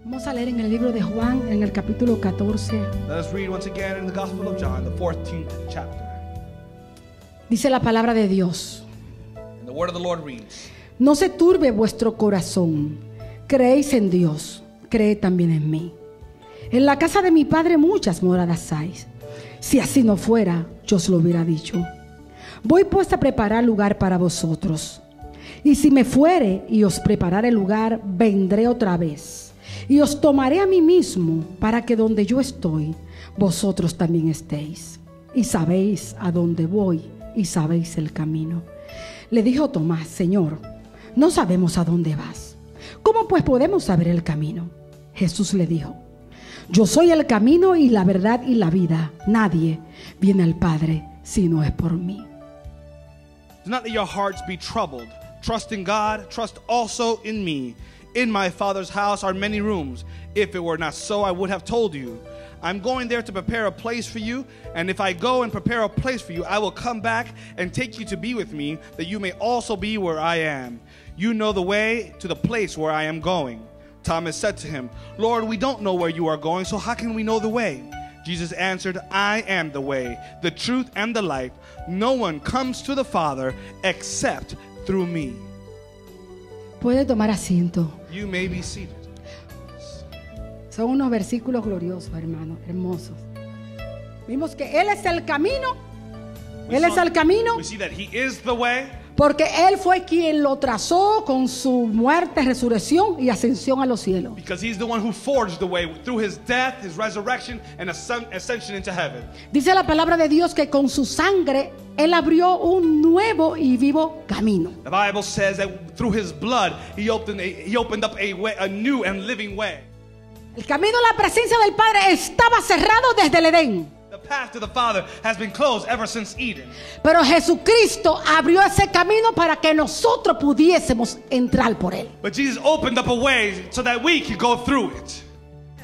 Vamos a leer en el libro de Juan, en el capítulo 14. Let us read once again in the Gospel of John, the 14th chapter. Dice la palabra de Dios: And the word of the Lord reads, no se turbe vuestro corazón. Creéis en Dios, creed también en mí. En la casa de mi Padre muchas moradas hay. Si así no fuera, yo os lo hubiera dicho. Voy pues a preparar lugar para vosotros. Y si me fuere y os preparare lugar, vendré otra vez. Y os tomaré a mí mismo, para que donde yo estoy, vosotros también estéis. Y sabéis a dónde voy, y sabéis el camino. Le dijo Tomás: Señor, no sabemos a dónde vas. ¿Cómo pues podemos saber el camino? Jesús le dijo: yo soy el camino y la verdad y la vida. Nadie viene al Padre si no es por mí. do not let your hearts be troubled. Trust in God, trust also in me. In my Father's house are many rooms. If it were not so, I would have told you. I'm going there to prepare a place for you, and if I go and prepare a place for you, I will come back and take you to be with me, that you may also be where I am. You know the way to the place where I am going. Thomas said to him, Lord, we don't know where you are going, so how can we know the way? Jesus answered, I am the way, the truth, and the life. No one comes to the Father except through me. Puede tomar asiento. You may be seated. Son unos versículos gloriosos, hermanos, hermosos. Vimos que Él es el camino. Él es el camino. We see that He is the way. Porque Él fue quien lo trazó con su muerte, resurrección y ascensión a los cielos. Because He's the one who forged the way through His death, His resurrection, and ascension into heaven. Dice la palabra de Dios que con su sangre Él abrió un nuevo y vivo camino. The Bible says that through His blood, He opened up a new and living way. El camino a la presencia del Padre estaba cerrado desde el Edén. The path to the Father has been closed ever since Eden. Pero Jesucristo abrió ese camino para que nosotros pudiésemos entrar por él. But Jesus opened up a way so that we could go through it.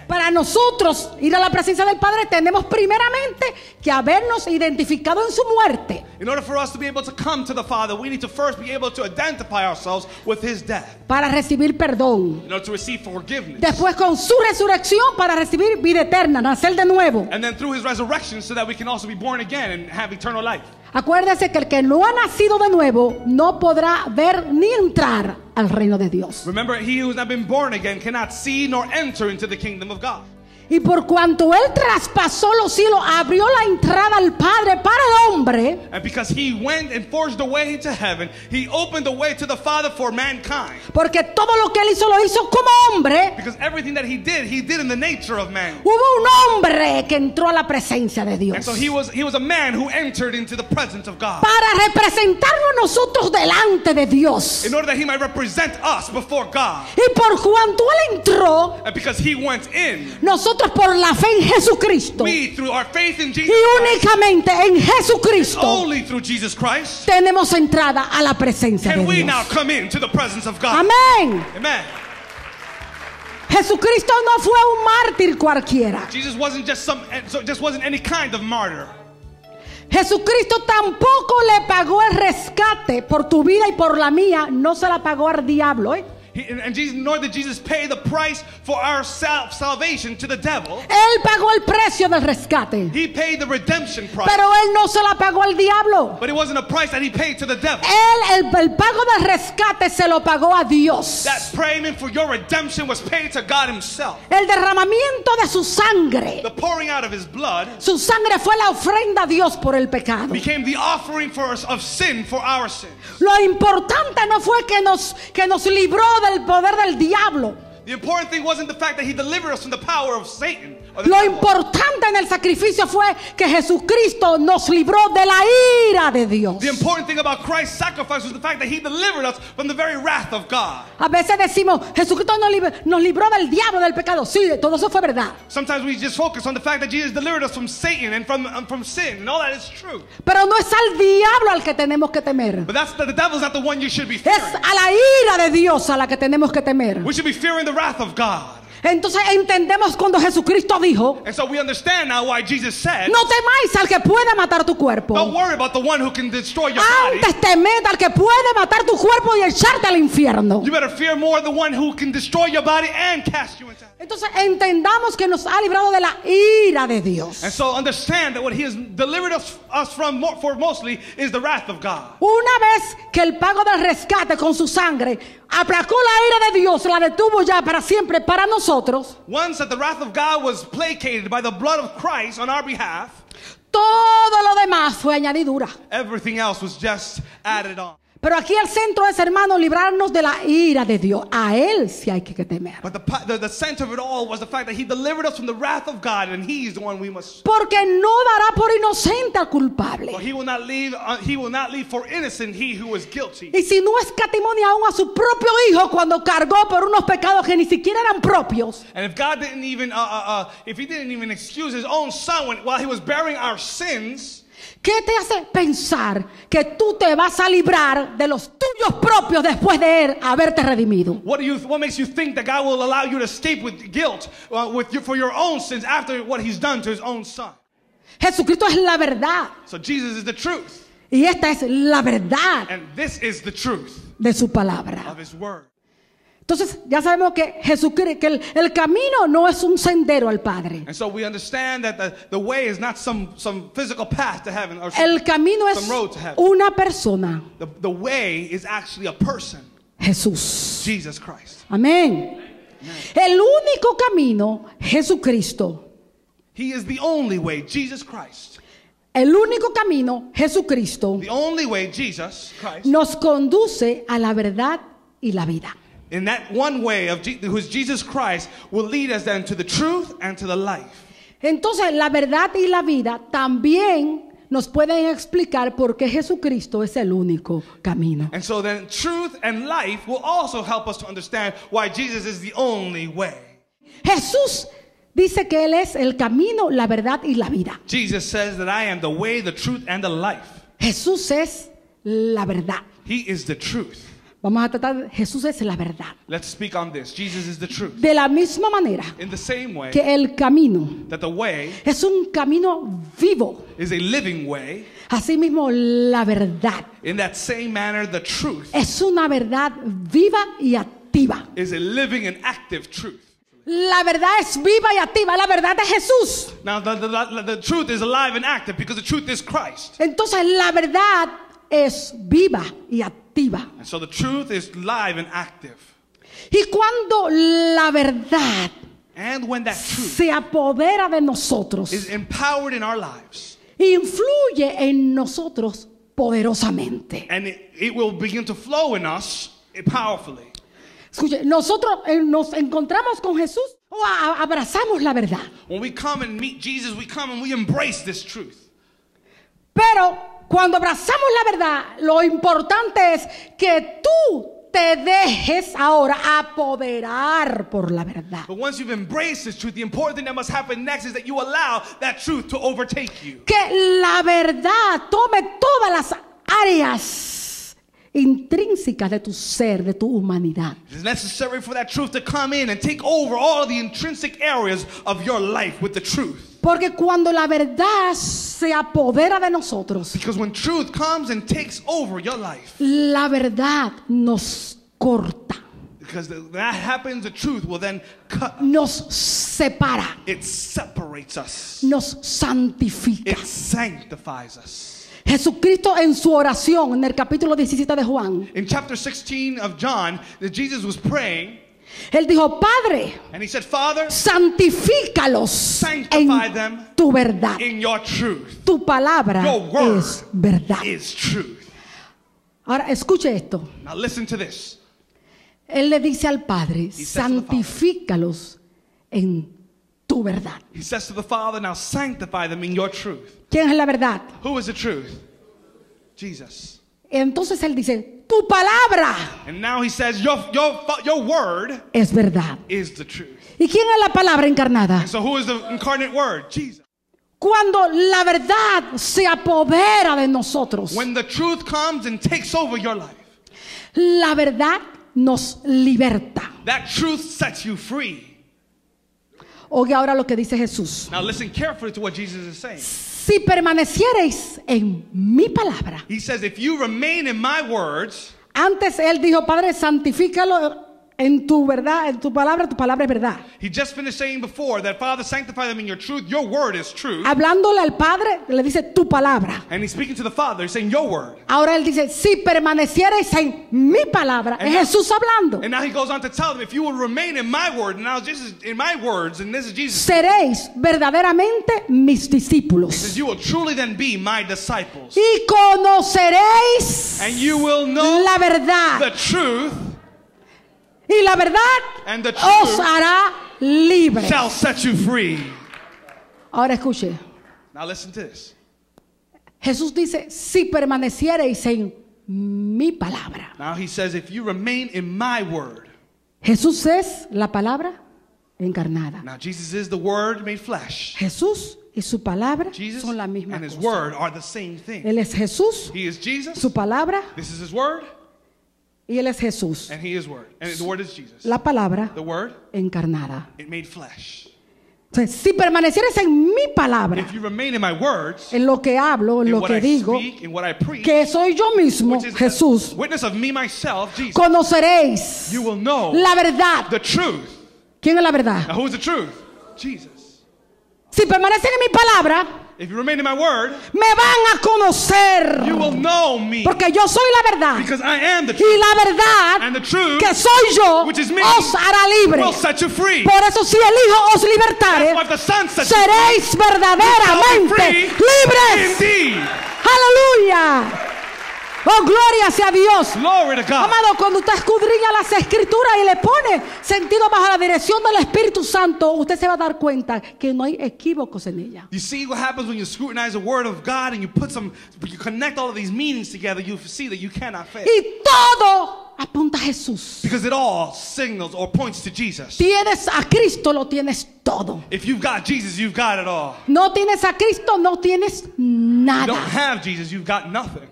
Para nosotros ir a la presencia del Padre tenemos primeramente que habernos identificado en su muerte. In order for us to be able to come to the Father, we need to first be able to identify ourselves with His death. Para recibir perdón. In order to receive forgiveness. Después con su resurrección para recibir vida eterna, nacer de nuevo. And then through His resurrection so that we can also be born again and have eternal life. Acuérdese que el que no ha nacido de nuevo no podrá ver ni entrar al reino de Dios. Remember, he who has not been born again cannot see nor enter into the kingdom of God. Y por cuanto Él traspasó los cielos, abrió la entrada al Padre para el hombre. And because He went and forged the way into heaven, He opened the way to the Father for mankind. Porque todo lo que Él hizo lo hizo como hombre. Because everything that He did in the nature of man. Hubo un hombre que entró a la presencia de Dios. And so he was a man who entered into the presence of God. Para representarnos nosotros delante de Dios. In order that He might represent us before God. Y por cuanto Él entró, And because He went in, nosotros por la fe en Jesucristo we through our faith in Jesus y Christ, únicamente en Jesucristo only through Jesus Christ, tenemos entrada a la presencia de can we now Dios. come into the presence of God. Amén. Amen. Jesucristo no fue un mártir cualquiera. Jesus wasn't just wasn't any kind of martyr. Jesucristo tampoco le pagó el rescate por tu vida y por la mía. No se la pagó al diablo, Nor did Jesus pay the price for our salvation to the devil. Él pagó el precio del rescate. He paid the redemption price. Pero Él no se la pagó al diablo. But it wasn't a price that He paid to the devil. El pago del rescate se lo pagó a Dios. That payment for your redemption was paid to God Himself. El derramamiento de su sangre. The pouring out of His blood. Su sangre fue la ofrenda a Dios por el pecado. Became the offering for us of sin for our sin. Lo importante no fue que nos libró del poder del diablo. The important thing wasn't the fact that He delivered us from the power of Satan. Lo importante en el sacrificio fue que Jesucristo nos libró de la ira de Dios. The important thing about Christ's sacrifice was the fact that He delivered us from the very wrath of God. A veces decimos, Jesucristo nos libró del diablo, del pecado. Sí, todo eso fue verdad. Sometimes we just focus on the fact that Jesus delivered us from Satan and from sin, and all that is true. Pero no es al diablo al que tenemos que temer. But the devil's not the one you should be fearing. Es a la ira de Dios a la que tenemos que temer. We should be fearing the wrath of God. Entonces entendemos cuando Jesucristo dijo: And so we understand now why Jesus said, no temáis al que puede matar tu cuerpo. don't worry about the one who can destroy your body. Antes temed al que puede matar tu cuerpo y echarte al infierno. You better fear more the one who can destroy your body and cast you into hell. Entonces entendamos que nos ha librado de la ira de Dios. And so understand that what he has delivered us from for mostly is the wrath of God. Una vez que el pago del rescate con su sangre aplacó la ira de Dios, la detuvo ya para siempre para nosotros, Once that the wrath of God was placated by the blood of Christ on our behalf, todo lo demás fue añadidura. everything else was just added on. Pero aquí el centro es, hermano, librarnos de la ira de Dios. A Él sí hay que temer. But the center of it all was the fact that he delivered us from the wrath of God, and he's the one we must. Porque no dará por inocente al culpable. For he will not leave for innocent he who is guilty. Y si no escatimó ni aún a su propio hijo cuando cargó por unos pecados que ni siquiera eran propios, And if God didn't even, if he didn't even excuse his own son while he was bearing our sins, ¿qué te hace pensar que tú te vas a librar de los tuyos propios después de Él haberte redimido? what makes you think that God will allow you to escape with guilt for your own sins after what he's done to his own son? Jesucristo es la verdad. So Jesus is the truth. Y esta es la verdad And this is the truth de su palabra. of his word. Entonces ya sabemos que Jesucristo, que el camino no es un sendero al Padre. And so we understand that the way is not some physical path to heaven or El camino es some road to heaven. una persona, The way is actually a person, Jesús. Jesus Christ. Amén. El único camino, Jesucristo. He is the only way, Jesus Christ. El único camino, Jesucristo, The only way, Jesus Christ. nos conduce a la verdad y la vida. And that one way who is Jesus Christ will lead us then to the truth and to the life. Entonces, la verdad y la vida también nos pueden explicar por qué Jesucristo es el único camino. And so then truth and life will also help us to understand why Jesus is the only way. Jesús dice que Él es el camino, la verdad y la vida. Jesus says that I am the way, the truth, and the life. Jesús es la verdad. He is the truth. Vamos a tratar, Jesús es la verdad. Let's speak on this. Jesus is the truth. De la misma manera In the same way que el camino that the way es un camino vivo, is a living way, asimismo la verdad in that same manner the truth es una verdad viva y activa. is a living and active truth. La verdad es viva y activa, la verdad es Jesús. Now the truth is alive and active because the truth is Christ. Entonces la verdad es viva y activa. And so the truth is live and active. Y cuando la verdad And when that truth se apodera de nosotros, is empowered in our lives, influye en nosotros poderosamente. and it will begin to flow in us powerfully. Escuche, nosotros nos encontramos con Jesús o abrazamos la verdad. When we come and meet Jesus, we come and we embrace this truth. Pero cuando abrazamos la verdad, lo importante es que tú te dejes ahora apoderar por la verdad. But once you've embraced this truth, the important thing that must happen next is that you allow that truth to overtake you. Que la verdad tome todas las áreas intrínsecas de tu ser, de tu humanidad. It is necessary for that truth to come in and take over all of the intrinsic areas of your life with the truth. Porque cuando la verdad se apodera de nosotros, Because when truth comes and takes over your life, la verdad nos corta, because that happens, the truth will then cut. nos separa, It separates us. nos santifica. It sanctifies us. Jesucristo en su oración en el capítulo 17 de Juan, In chapter 16 of John, that Jesus was praying, Él dijo: Padre, and he said, Father, santifícalos sanctify en them tu verdad. in your truth. Tu palabra Your word es verdad. is truth. Ahora escuche esto. Now listen to this. Él le dice al Padre: says to the Father, santifícalos en tu verdad. He says to the Father, now sanctify them in your truth. ¿Quién es la verdad? Who is the truth? Jesus. Entonces Él dice: tu palabra And now he says, your word es verdad. is the truth. ¿Y quién es la palabra encarnada? And so who is the incarnate word? Jesus. Cuando la verdad se apodera de nosotros, When the truth comes and takes over your life, la verdad nos liberta. that truth sets you free. Oiga ahora lo que dice Jesús. Now listen carefully to what Jesus is saying. Si permanecierais en mi palabra. He says, if you remain in my words. Antes él dijo, Padre, santifícalo en tu verdad, en tu palabra es verdad. He just finished saying before that, Father, sanctify them in your truth. Your word is truth. Hablándole al Padre, le dice tu palabra. And he's speaking to the Father, he's saying your word. Ahora él dice, si permanecierais en mi palabra. Es Jesús hablando. And now he goes on to tell them, if you will remain in my word, and now this is in my words, and this is Jesus. Seréis verdaderamente mis discípulos. He says, you will truly then be my disciples. Y conoceréis And you will know la verdad. the truth. Y la verdad And the os truth hará libres. shall set you free. Ahora escuche. Now listen to this. Jesús dice, si permaneciereis en mi palabra. Now he says, if you remain in my word. Jesús es la palabra encarnada. Now Jesus is the word made flesh. Jesús y su palabra Jesus son la misma and his cosa. word are the same thing. Él es Jesús, He is Jesus. su palabra, This is his word. y él es Jesús, And he is word. And the word is Jesus. la palabra The word, encarnada. it made flesh. Entonces, si permanecieres en mi palabra, If you remain in my words, en lo que hablo, en in lo what que I digo, speak, in what I preach, que soy yo mismo, which is Jesús, a witness of me, myself, Jesus, conoceréis you will know la verdad. the truth. ¿Quién es la verdad? Now who is the truth? Jesus. Si permanecen en mi palabra, If you remain in my word, me van a conocer, you will know me. porque yo soy la verdad. Because I am the Y truth. la verdad And the truth, que soy yo which is me, os hará libre. will set you free. Por eso si el Hijo os libertare, That's what the Son sets you seréis free. verdaderamente libres. Indeed. Aleluya. Oh, gloria sea Dios. Glory to God. Amado, cuando usted escudriña las escrituras y le pone sentido bajo la dirección del Espíritu Santo, usted se va a dar cuenta que no hay equívocos en ella. You see what happens when you scrutinize the word of God and you connect all of these meanings together, you see that you cannot fail. Y todo apunta a Jesús. Because it all signals or points to Jesus. Tienes a Cristo, lo tienes todo. If you've got Jesus, you've got it all. No tienes a Cristo, no tienes If you nada. don't have Jesus, you've got nothing.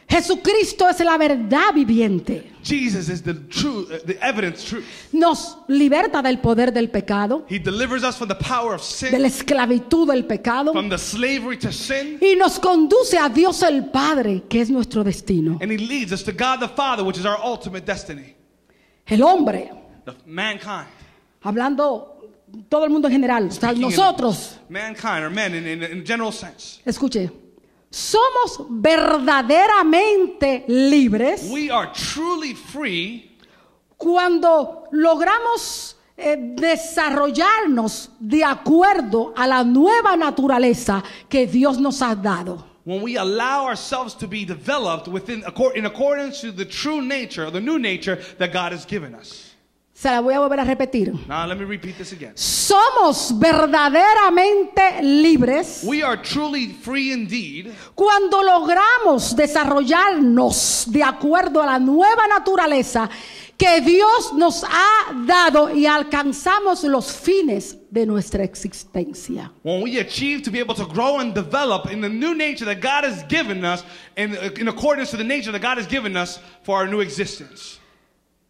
Jesucristo es la verdad viviente. Jesus is the true, the evidence truth. Nos liberta del poder del pecado, He delivers us from the power of de la sin, esclavitud del pecado, from the slavery to sin, y nos conduce a Dios el Padre, que es nuestro destino. and He leads us to God the Father, which is our ultimate destiny. El hombre, Mankind. hablando todo el mundo en general, o sea, Speaking in nosotros, mankind, or men in a general sense. escuche, somos verdaderamente libres We are truly free cuando logramos desarrollarnos de acuerdo a la nueva naturaleza que Dios nos ha dado. when we allow ourselves to be developed in accordance to the true nature, the new nature that God has given us. Se la voy a volver a repetir. Now let me repeat this again. Somos verdaderamente libres We are truly free indeed cuando logramos desarrollarnos de acuerdo a la nueva naturaleza que Dios nos ha dado y alcanzamos los fines de nuestra existencia. when we achieve to be able to grow and develop in the new nature that God has given us, and in accordance to the nature that God has given us for our new existence.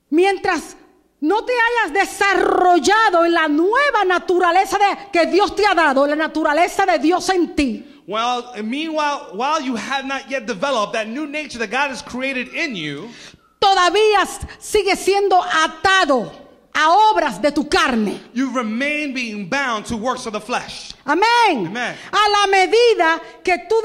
Mientras no te hayas desarrollado en la nueva naturaleza que Dios te ha dado, la naturaleza de Dios en ti, Well, meanwhile, while you have not yet developed that new nature that God has created in you, todavía sigue siendo atado a obras de tu carne. you remain being bound to works of the flesh. Amén. Amen. A la medida que tú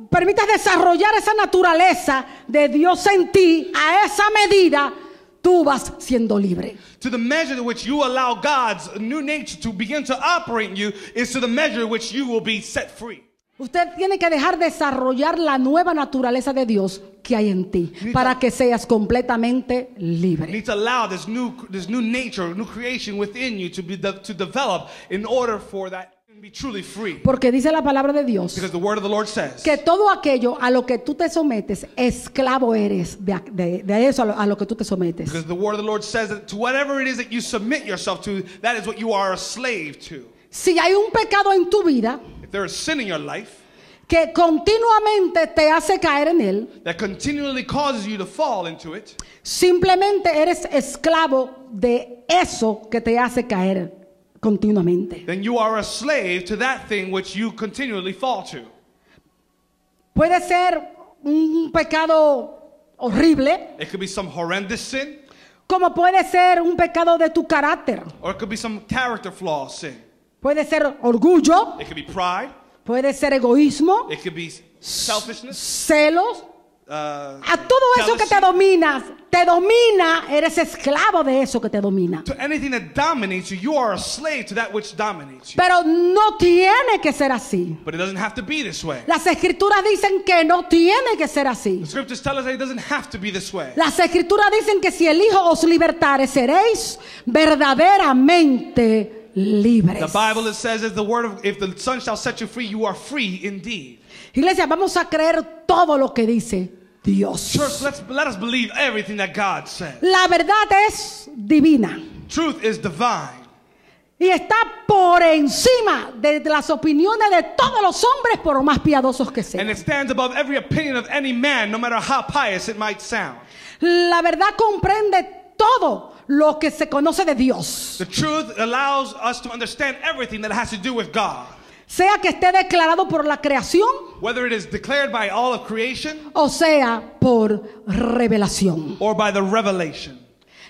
permitas desarrollar esa naturaleza de Dios en ti, a esa medida tú vas siendo libre. To the measure to which you allow God's new nature to begin to operate in you is to the measure in which you will be set free. Usted tiene que dejar desarrollar la nueva naturaleza de Dios que hay en ti para que seas completamente You libre. need to allow this new nature, new creation within you to develop in order for that to be truly free. Porque dice la palabra de Dios Because the word of the Lord says que todo aquello a lo que tú te sometes, esclavo eres de eso a lo que tú te sometes. because the word of the Lord says that to whatever it is that you submit yourself to, that is what you are a slave to. Si hay un pecado en tu vida If there is sin in your life que continuamente te hace caer en él, that continually causes you to fall into it, simplemente eres esclavo de eso que te hace caer continuamente. then you are a slave to that thing which you continually fall to. Puede ser un pecado horrible, It could be some horrendous sin, como puede ser un pecado de tu carácter. or it could be some character flaw sin. Puede ser orgullo, It could be pride, puede ser egoísmo, it could be selfishness, celos. A todo eso que te domina, eres esclavo de eso que te domina. to anything that dominates you. You are a slave to that which dominates you. Pero no tiene que ser así. But it doesn't have to be this way. Las escrituras dicen que no tiene que ser así. The scriptures tell us that it doesn't have to be this way. Las escrituras dicen que si el Hijo os libertare, seréis verdaderamente libres. The Bible, it says, if the Son shall set you free, you are free indeed. Iglesia, vamos a creer todo lo que dice Dios. Church, let us believe everything that God says. La verdad es divina Truth is divine. y está por encima de las opiniones de todos los hombres, por más piadosos que And sean. it stands above every opinion of any man, no matter how pious it might sound. La verdad comprende todo lo que se conoce de Dios, The truth allows us to understand everything that has to do with God. sea que esté declarado por la creación Whether it is declared by all of creation o sea por revelación. or by the revelation.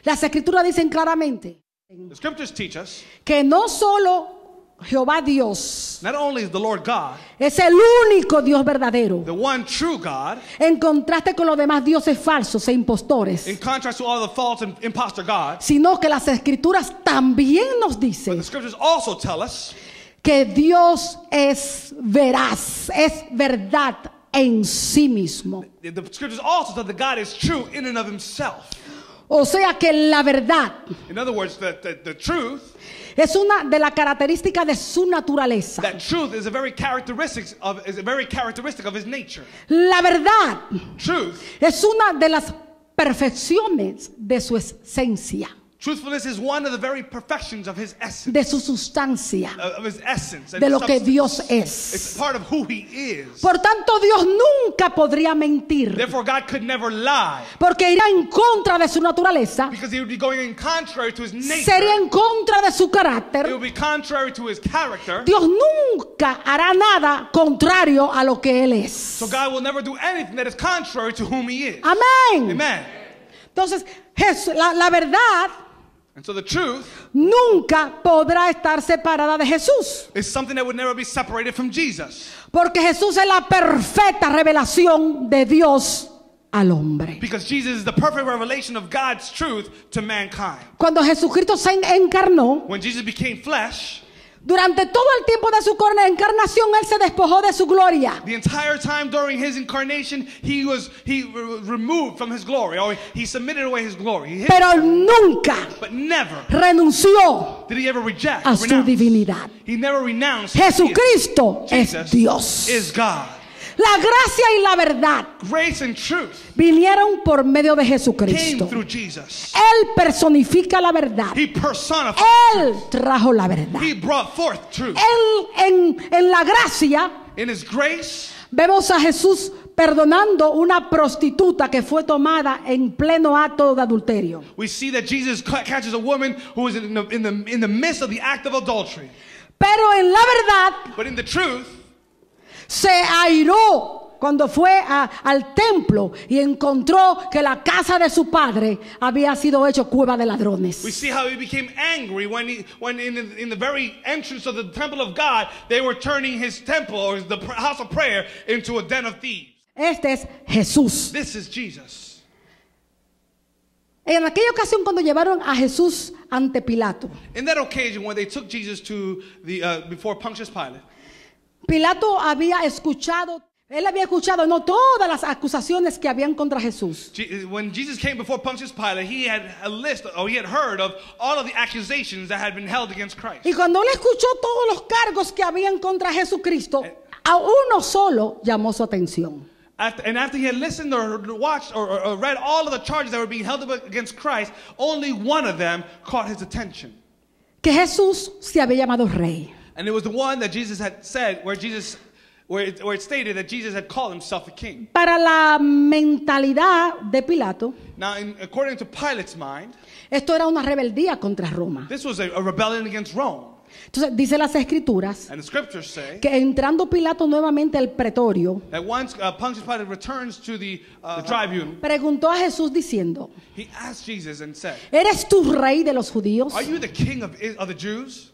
Las escrituras dicen claramente The scriptures teach us que no solo Jehová Dios not only is the Lord God, es el único Dios verdadero, the one true God, en contraste con los demás dioses falsos e impostores, in contrast to all the false and impostor gods, sino que las escrituras también nos but the dicen scriptures also tell us que Dios es veraz, es verdad en sí mismo. the scriptures also tell that God is true in and of himself. O sea que la verdad In other words, the truth, es una de las características de su naturaleza. that truth is a very characteristic of his nature. La verdad Truth, es una de las perfecciones de su esencia, truthfulness is one of the very perfections of his essence, de su sustancia, of his essence and de lo que substance. Dios It's es. part of who he is. Por tanto, Dios nunca podría mentir, Therefore, God could never lie, porque irá en contra de su naturaleza, because he would be going in contrary to his nature. sería en contra de su It carácter. would be contrary to his character. Dios nunca hará nada contrario a lo que Él es. So God will never do anything that is contrary to whom he is. Amén. Amen. Entonces, la verdad And so the truth nunca podrá estar separada de Jesús, is something that would never be separated from Jesus, porque Jesús es la perfecta revelación de Dios al hombre. because Jesus is the perfect revelation of God's truth to mankind. Cuando Jesucristo se encarnó, When Jesus became flesh, durante todo el tiempo de su encarnación, Él se despojó de su gloria. the entire time during his incarnation, he removed from his glory, or he submitted away his glory. He hid, Pero nunca but never renunció did he ever reject a or su renounce. divinidad. He never renounced his deity. Jesucristo es Jesus Dios. is God. La gracia y la verdad Grace and truth vinieron por medio de came Jesucristo. through Jesus. Él personifica la verdad. He personified Él truth. trajo la verdad. He brought forth truth. Él en la gracia In his grace, vemos a Jesús perdonando una prostituta que fue tomada en pleno acto de adulterio. we see that Jesus catches a woman who was in the midst of the act of adultery. Pero en la verdad But in the truth, se airó cuando fue al templo y encontró que la casa de su padre había sido hecho cueva de ladrones. we see how he became angry when in the very entrance of the temple of God, they were turning his temple or the house of prayer into a den of thieves. Este es Jesús. This is Jesus. En aquella ocasión cuando llevaron a Jesús ante Pilato, In that occasion, when they took Jesus to before Pontius Pilate, Pilato había escuchado, él había escuchado no todas las acusaciones que habían contra Jesús. when Jesus came before Pontius Pilate, he had a list, or he had heard of all of the accusations that had been held against Christ. Y cuando él escuchó todos los cargos que habían contra Jesucristo, a uno solo llamó su atención. After he had listened or watched or read all of the charges that were being held up against Christ, only one of them caught his attention. Que Jesús se había llamado rey. And it was the one that Jesus had said, where it stated that Jesus had called himself a king. Para la mentalidad de Pilato, Now, according to Pilate's mind, esto era una rebeldía contra Roma. this was a rebellion against Rome. Entonces dice las escrituras And the scriptures say que entrando Pilato nuevamente al pretorio, that once Pontius Pilate returns to the tribune, preguntó a Jesús diciendo, he asked Jesus and said, ¿eres tú rey de los judíos? "Are you the king of the Jews?"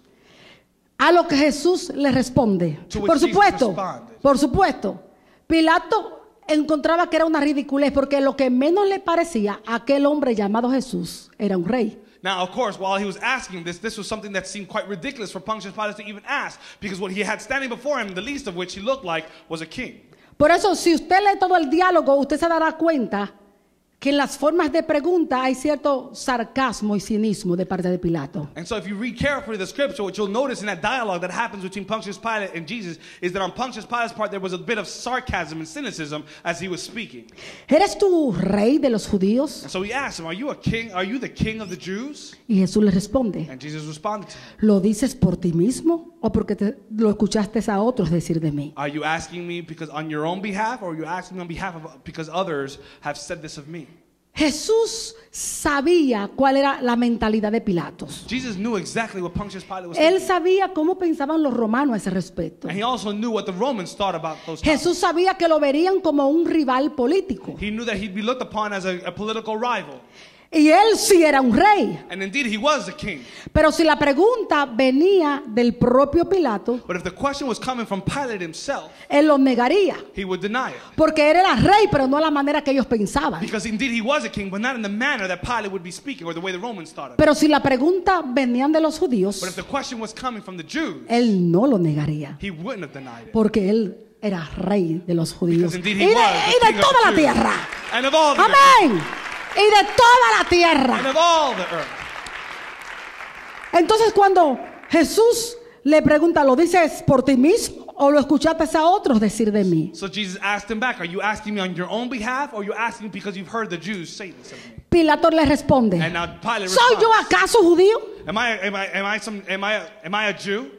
A lo que Jesús le responde, To which por Jesus supuesto, responded. por supuesto, Pilato encontraba que era una ridiculez porque lo que menos le parecía a aquel hombre llamado Jesús era un rey. Now, of course, while he was asking this was something that seemed quite ridiculous for Pontius Pilate to even ask, because what he had standing before him, the least of which he looked like, was a king. Por eso, si usted lee todo el diálogo, usted se dará cuenta que en las formas de pregunta hay cierto sarcasmo y cinismo de parte de Pilato. And so if you read carefully the scripture, what you'll notice in that dialogue that happens between Pontius Pilate and Jesus is that on Pontius Pilate's part there was a bit of sarcasm and cynicism as he was speaking. ¿Eres tú rey de los judíos? And so he asked him, "Are you a king? Are you the king of the Jews?" Y Jesús le responde, And Jesus responded to him, ¿lo dices por ti mismo o porque lo escuchaste a otros decir de mí? "Are you asking me because on your own behalf, or are you asking me on behalf of because others have said this of me?" Jesús sabía cuál era la mentalidad de Pilatos. Jesus knew exactly what Pontius Pilate was Él thinking. sabía cómo pensaban los romanos a ese respecto. And he also knew what the Romans thought about those Jesús topics. sabía que lo verían como un rival político. He knew that he'd be looked upon as a political rival. Y él sí era un rey. And indeed, he was the king. Pero si la pregunta venía del propio Pilato, But if the question was coming from Pilate himself, él lo negaría. he would deny it. Porque él era rey, pero no a la manera que ellos pensaban. Because indeed he was a king, but not in the manner that Pilate would be speaking or the way the Romans thought of it. Pero si la pregunta venía de los judíos, But if the question was coming from the Jews, él no lo negaría. he wouldn't have denied it. Porque él era rey de los judíos. Because Y indeed he was the de king of toda the la Jews. tierra. And of all the earth. Amén. Y de toda la And tierra. of all the earth. Entonces cuando Jesús le pregunta, ¿lo dices por ti mismo o lo escuchaste a otros decir de mí? So Jesus asked him back, "Are you asking me on your own behalf, or are you asking me because you've heard the Jews say this of me?" Pilato le responde, And now Pilate ¿soy yo responds, acaso judío? Am I a Jew?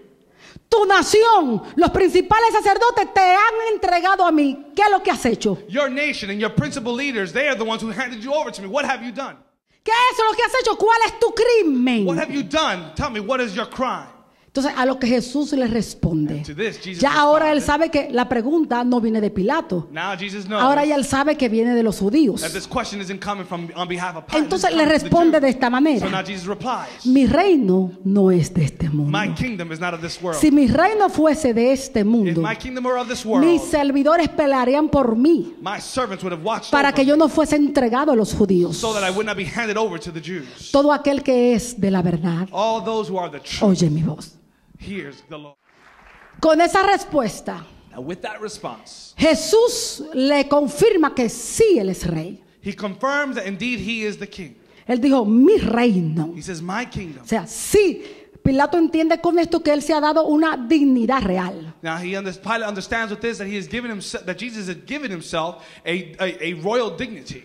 Tu nación, los principales sacerdotes te han entregado a mí. ¿Qué es lo que has hecho? Your nation and your principal leaders, they are the ones who handed you over to me. What have you done? ¿Qué es lo que has hecho? ¿Cuál es tu crimen? What have you done? Tell me, what is your crime? Entonces a lo que Jesús le responde, And to this, Jesus ya ahora él responded. sabe que la pregunta no viene de Pilato. Now Jesus knows Ahora ya él sabe que viene de los judíos. that this question isn't coming from on behalf of Pilate. Entonces it's le coming from the responde de Jews. esta So now manera, Jesus replies, mi reino no es de este mundo. my kingdom is not of this world. Si mi reino fuese de este If mundo, my kingdom were of this world, mis servidores pelearían por mí my servants would have watched para over que yo me no fuese entregado a los judíos. so that I would not be handed over to the Jews. Todo aquel que es de la verdad, All those who are the truth, oye mi voz. hears the Lord. Con esa respuesta, Now with that response, Jesús le confirma que sí él es rey. he confirms that indeed he is the king. Él dijo, mi reino. He says, my kingdom. O sea, sí, Pilato entiende con esto que él se ha dado una dignidad real. Now Pilate understands with this that he has given himself, that Jesus has given himself a royal dignity.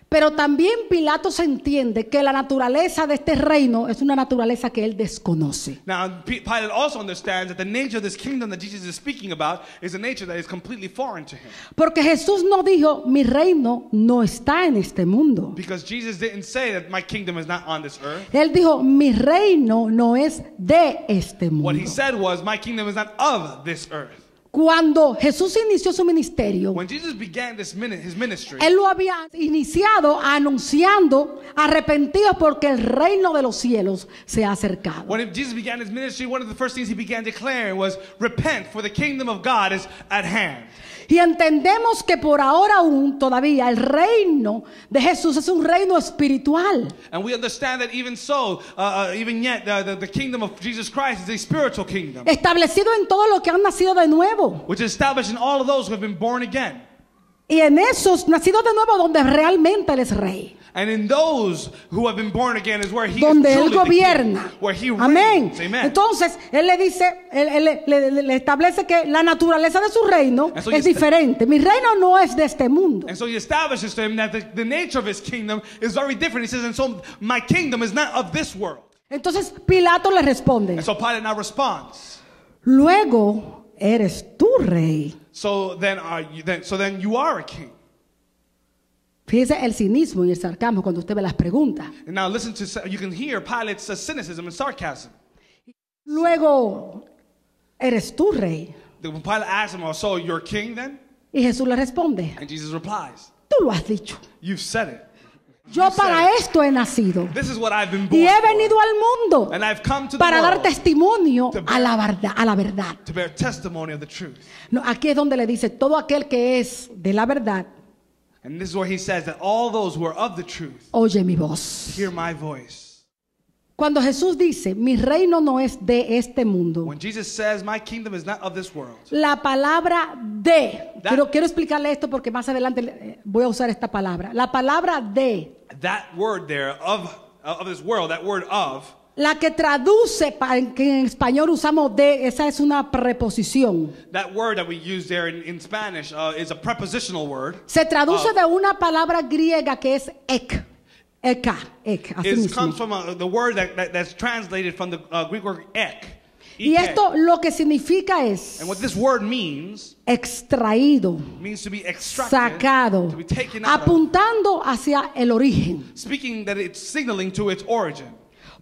Pero también Pilato se entiende que la naturaleza de este reino es una naturaleza que él desconoce. Now Pilate also understands that the nature of this kingdom that Jesus is speaking about is a nature that is completely foreign to him. Porque Jesús no dijo, mi reino no está en este mundo. Because Jesus didn't say that my kingdom is not on this earth. Él dijo, mi reino no es de este What he mundo. said was, my kingdom is not of this earth. Cuando Jesús inició su ministerio, When Jesus began his ministry, él lo había iniciado anunciando, arrepentidos porque el reino de los cielos se ha acercado. when Jesus began his ministry, one of the first things he began declaring was, repent, for the kingdom of God is at hand. Y entendemos que por ahora aún todavía el reino de Jesús es un reino espiritual. And we understand that even so, even yet, the kingdom of Jesus Christ is a spiritual kingdom, Establecido en todo lo que han nacido de nuevo. which is established in all of those who have been born again. Y en esos nacidos de nuevo donde realmente Él es rey. And in those who have been born again is where he Donde is Él truly the king, gobierna. where he Amén. reigns. Amen. Entonces, Él le dice, Él le establece que la naturaleza de su reino And so es you- diferente. Mi reino no es de este mundo. And so he establishes to him that the nature of his kingdom is very different. He says, and so my kingdom is not of this world. Entonces, Pilato le responde, And so Pilate now responds, luego eres tú rey. so then you are a king. Fíjese el cinismo y el sarcasmo cuando usted ve las preguntas. And now listen to, you can hear Pilate's cynicism and sarcasm. Luego, ¿eres tú rey? When Pilate asked him, "Oh, so you're king then?" Y Jesús le responde, And Jesus replies, tú lo has dicho. "You've said it. Yo para esto he nacido. This is what I've been Y born he venido for. al mundo And I've come to the para dar world testimonio a la verdad. to bear testimony of the truth." No, aquí es donde le dice, todo aquel que es de la verdad, And this is where he says that all those who are of the truth oye mi voz. hear my voice. Cuando Jesús dice, mi reino no es de este mundo, When Jesus says, "My kingdom is not of this world," la palabra de, That- quiero explicarle esto porque más adelante voy a usar esta palabra. La palabra de, that word there of this world, that word of, la que traduce, que en español usamos de, esa es una preposición. that word that we use there in Spanish is a prepositional word. Se traduce de una palabra griega que es ek. Eka, así It mismo. comes from the word that's translated from the Greek word ek. Y esto lo que significa es And what this word means extraído, to be extracted, sacado, to be taken out of, apuntando hacia el origen. speaking that it's signaling to its origin.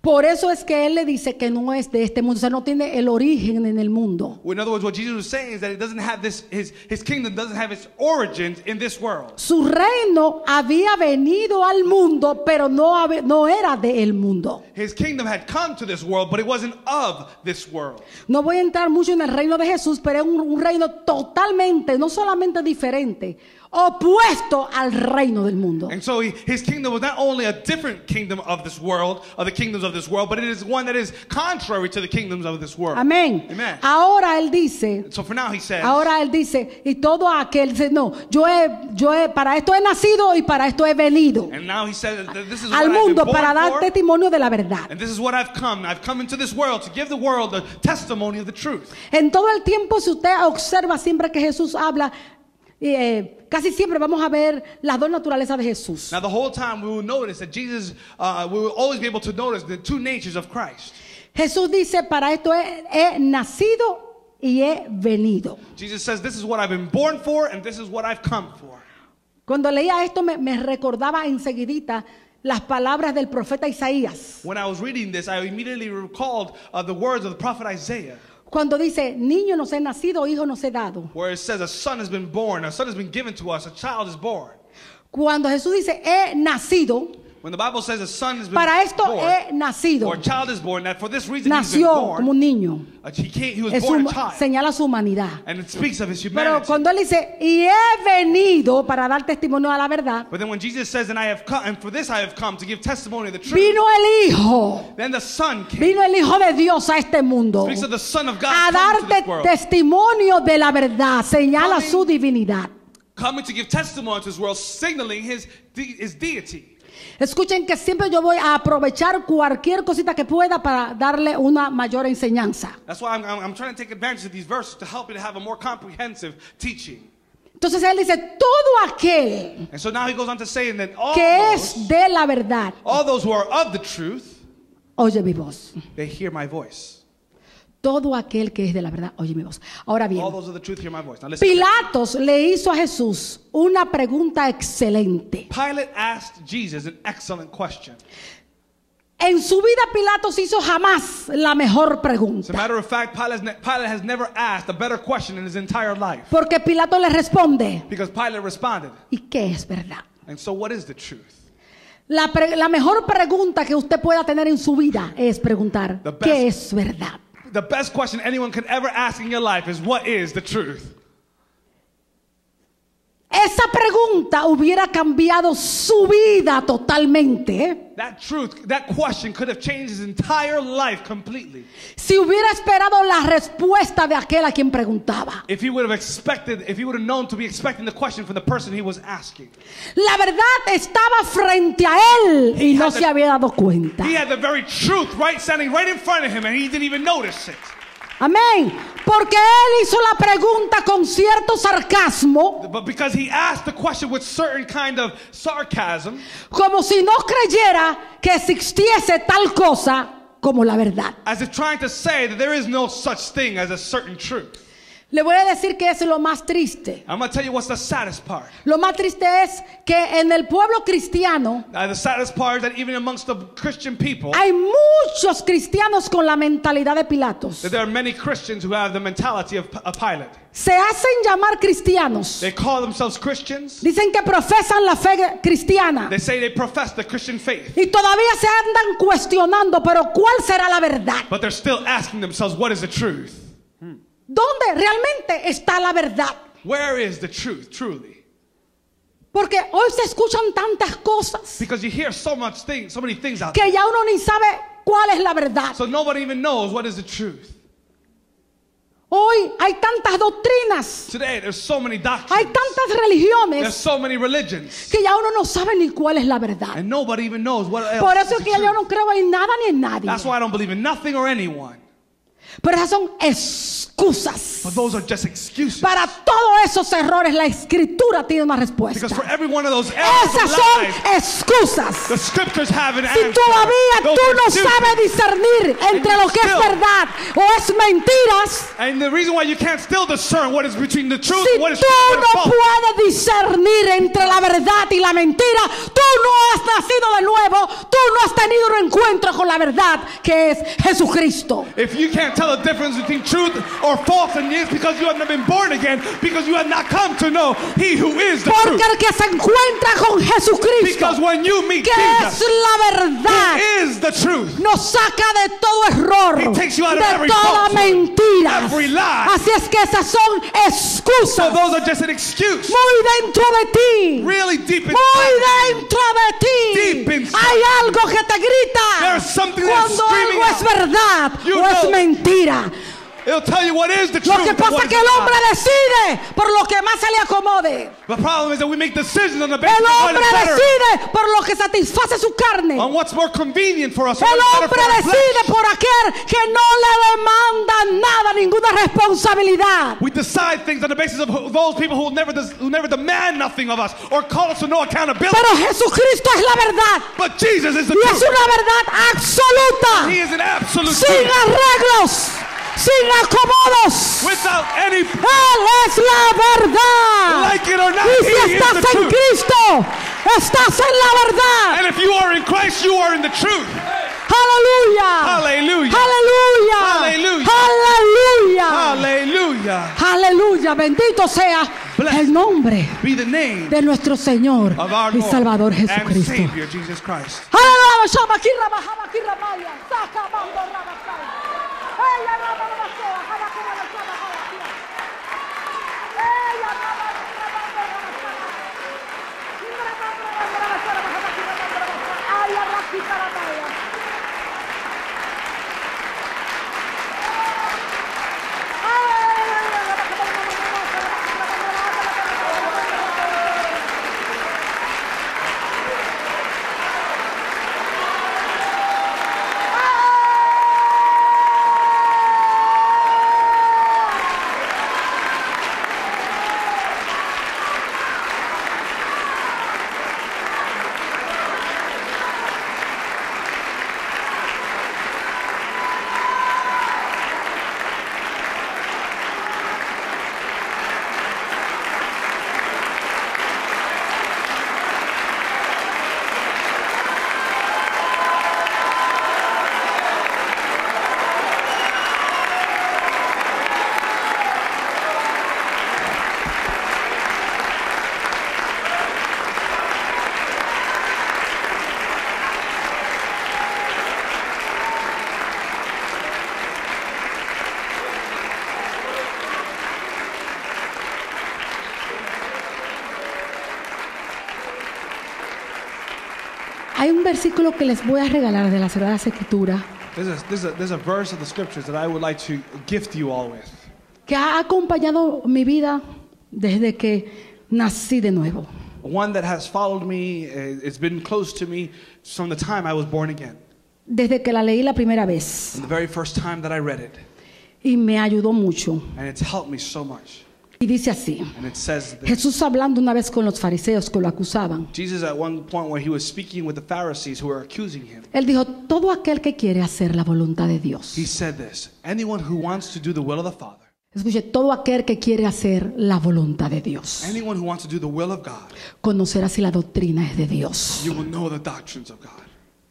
Por eso es que él le dice que no es de este mundo, o sea, no tiene el origen en el mundo. In other words, what Jesus was saying is that it doesn't have his kingdom doesn't have its origins in this world. Su reino había venido al mundo, pero no era del mundo. His kingdom had come to this world, but it wasn't of this world. No voy a entrar mucho en el reino de Jesús, pero es un reino totalmente, no solamente diferente, opuesto al reino del mundo. And so his kingdom was not only a different kingdom of this world, of the kingdoms of this world, but it is one that is contrary to the kingdoms of this world. Amén. Amen. Ahora él dice, So for now he says, y todo aquel dice, no, yo he, para esto he nacido y para esto he venido and now he says that this is al what I've mundo been para born dar for, testimonio de la verdad. and this is what I've come. I've come into this world to give the world the testimony of the truth. En todo el tiempo, si usted observa siempre que Jesús habla, casi siempre vamos a ver las dos naturalezas de Jesús. Now the whole time we will notice that Jesus, we will always be able to notice the two natures of Christ. Jesús dice, para esto he nacido y he venido. Jesus says, this is what I've been born for, and this is what I've come for. Cuando leía esto me recordaba enseguidita las palabras del profeta Isaías. When I was reading this, I immediately recalled the words of the prophet Isaiah, Cuando dice, niño nos he nacido, hijo nos he dado. where it says, a son has been born, a son has been given to us, a child is born. Cuando Jesús dice, he nacido, When the Bible says a son has been para esto born, he nacido. or a child is born, that for this reason he's been Nació born, como un niño. he was Es born a child. señala su humanidad. And it speaks of his Pero humanity. cuando él dice, y he venido para dar testimonio a la verdad, But then when Jesus says, and I have come, and for this I have come to give testimony of the truth, vino el Hijo. then the Son came. Vino el Hijo de Dios a este mundo Speaks of the Son of God a coming to this darte world, testimonio de la verdad. Señala Coming. su divinidad. coming to give testimony to this world, signaling his deity. Escuchen que siempre yo voy a aprovechar cualquier cosita que pueda para darle una mayor enseñanza. That's why I'm trying to take advantage of these verses to help you to have a more comprehensive teaching. Entonces él dice, todo aquel And so now he goes on to say, and then all que es those, de la verdad, all those who are of the truth, oye mi voz. they hear my voice. Todo aquel que es de la verdad, oye mi voz. Ahora bien, All those of the truth hear my voice. Now listen. Pilatos le hizo a Jesús una pregunta excelente. Pilate asked Jesus an excellent question. En su vida Pilatos hizo jamás la mejor As a pregunta. matter of fact, Pilate has never asked a better question in his entire life. Porque Pilato le responde, Because Pilate responded, ¿y qué es verdad? and so what is the truth? La mejor pregunta que usted pueda tener en su vida es preguntar, The best- ¿qué es verdad? The best question anyone can ever ask in your life is, what is the truth? Esa pregunta hubiera cambiado su vida totalmente, That question could have changed his entire life completely. si hubiera esperado la respuesta de aquel a quien preguntaba. If he would have known to be expecting the question from the person he was asking. La verdad estaba frente a él y no se había dado cuenta. He had the very truth standing right in front of him, and he didn't even notice it. Amén. Porque él hizo la pregunta con cierto sarcasmo, But because he asked the question with certain kind of sarcasm, como si no creyera que existiese tal cosa como la verdad. as if trying to say that there is no such thing as a certain truth. Le voy a decir que es lo más triste. I'm going to tell you what's the saddest part. Lo más triste es que en el pueblo cristiano The saddest part is that even amongst the Christian people, hay muchos cristianos con la mentalidad de Pilatos. that there are many Christians who have the mentality of Pilate. Se hacen llamar cristianos. They call themselves Christians. Dicen que profesan la fe cristiana. They say they profess the Christian faith. Y todavía se andan cuestionando, pero ¿cuál será la verdad? But they're still asking themselves, what is the truth? ¿Dónde realmente está la verdad? Where is the truth, truly? Porque hoy se escuchan tantas cosas Because you hear so many things out que there. ya uno ni sabe cuál es la verdad. So nobody even knows what is the truth. Hoy hay tantas doctrinas, Today, there's so many hay doctrines. tantas There's religiones so many religions. que ya uno no sabe ni cuál es la verdad. And nobody even knows what else Por is eso es the que yo truth. no creo en nada ni en nadie. That's why I don't believe in nothing or anyone. Pero esas son excusas. But those are just excuses. Para todos esos errores la escritura tiene una respuesta. Because for every one of those errors Esas of son life, excusas. the scriptures have an Si answer. todavía Those tú are no excuses. sabes discernir entre lo que es still- verdad o es mentiras, And the reason why you can't still discern what is between the truth si and what is tú true and what is no false. puedes discernir entre la verdad y la mentira, tú no has nacido de nuevo, tú no has tenido un encuentro con la verdad que es Jesucristo. If you can't tell the difference between truth or false, and it's because you have not been born again, because you have not come to know He who is the Porque truth. el que se encuentra con Jesucristo, Because when you meet que es Jesus, la verdad, who is the truth, nos saca de todo error, He takes you out of de every toda falsehood, mentira. every lie. Así es que esas son So excusas those are just an excuse. muy dentro de ti. Really deep Muy inside. dentro de ti. Deep inside. Hay algo que te grita There's something that's cuando screaming algo es out. verdad You o es know. mentira. It'll tell you what is the Lo truth. que and pasa what es que is el not. hombre decide por lo que más se le acomode. The problem is that we make decisions on the basis El of what hombre is better, decide por lo que satisface su carne. on what's more convenient for us. on El what's better hombre for our decide flesh. por aquel que no le demanda nada, ninguna responsabilidad. We decide things on the basis of those people who never demand nothing of us or call us to no accountability. Pero Jesucristo es la verdad. But Jesus is the Y es truth. una verdad absoluta. He is an absolute Sin truth. arreglos, sin acomodos. Without any, Él es la verdad. like it or not, Y si He is estás the en truth. Cristo, estás en la verdad. And if you are in Christ, you are in the truth. Aleluya. Hallelujah. Aleluya. Hallelujah. Aleluya. Hallelujah. Aleluya. Bendito sea Blessed el nombre be the name de nuestro Señor of our y Lord Salvador and Jesucristo. Savior, Jesus Christ. Aleluya. Shama, kirra, bahama, kirra, maya. Saka, mando, raba, sai. Ella, raba, raba, sai. Jaba, kirra, raba, sai. Jaba, kirra. Ella, raba, raba, raba, raba, sai. Kirra, raba, raba, raba, sai. Jaba, kirra, raba, raba, sai. Aya, raba, kirra, raba, maya. Hay un versículo que les voy a regalar de las Sagradas Escrituras There's a verse of the scriptures that I would like to gift you all with. que ha acompañado mi vida desde que nací de nuevo. One that has followed me, it's been close to me from the time I was born again. Desde que la leí la primera vez. From the very first time that I read it. Y me ayudó mucho. And it's helped me so much. Y dice así. And it says this. Jesús hablando una vez con los fariseos que lo acusaban. Jesus at one point where he was speaking with the Pharisees who were accusing him. Él dijo, todo aquel que quiere hacer la voluntad de Dios He said this, anyone who wants to do the will of the Father Escuche, todo aquel que quiere hacer la voluntad de Dios Anyone who wants to do the will of God, conocerá si la doctrina es de Dios. you will know the doctrines of God.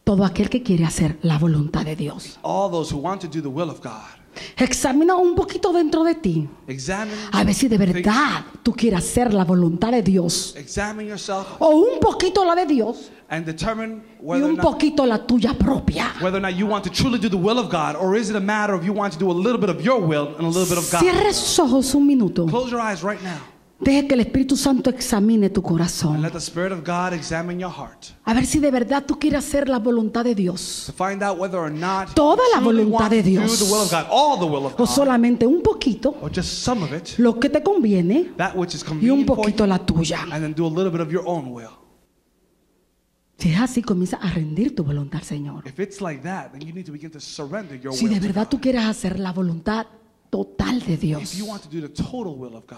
Todo aquel que quiere hacer la voluntad de Dios. All those who want to do the will of God, Examina un poquito dentro de ti. examine, A ver si de verdad tú quieres hacer la voluntad de Dios. examine yourself O un poquito la de Dios and determine y whether or un not poquito la tuya propia. you want to truly do the will of God, or is it a matter of you want to do a little bit of your will and a little bit of God. Cierre sus ojos un minuto. Close your eyes right now Deje que el Espíritu Santo examine tu and corazón. let the Spirit of God examine your heart A ver si de verdad tú quieres hacer la voluntad de Dios. to find out whether or not Toda la you truly voluntad want de to do Dios. the will of God, all the will of O God, solamente un poquito, or just some of it, lo que te conviene, that which is y un convenient for poquito you, la tuya. and then do a little bit of your own will. Si es así, comienza a rendir tu voluntad al Señor. If it's like that, then you need to begin to surrender your Si will de to verdad God. tú quieres hacer la voluntad total de If Dios, you want to do the total will of God,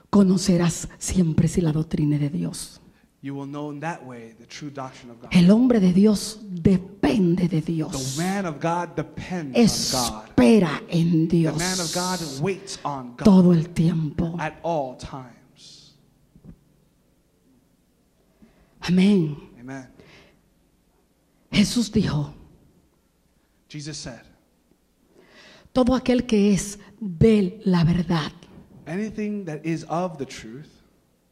conocerás siempre si la doctrina es de Dios. you will know in that way the true doctrine of God. El hombre de Dios depende de The Dios. man of God depends on God. Espera en The Dios man of God waits on God todo el tiempo. at all times. Amén. Amen. Jesús dijo, Jesus said, todo aquel que es de la verdad, anything that is of the truth,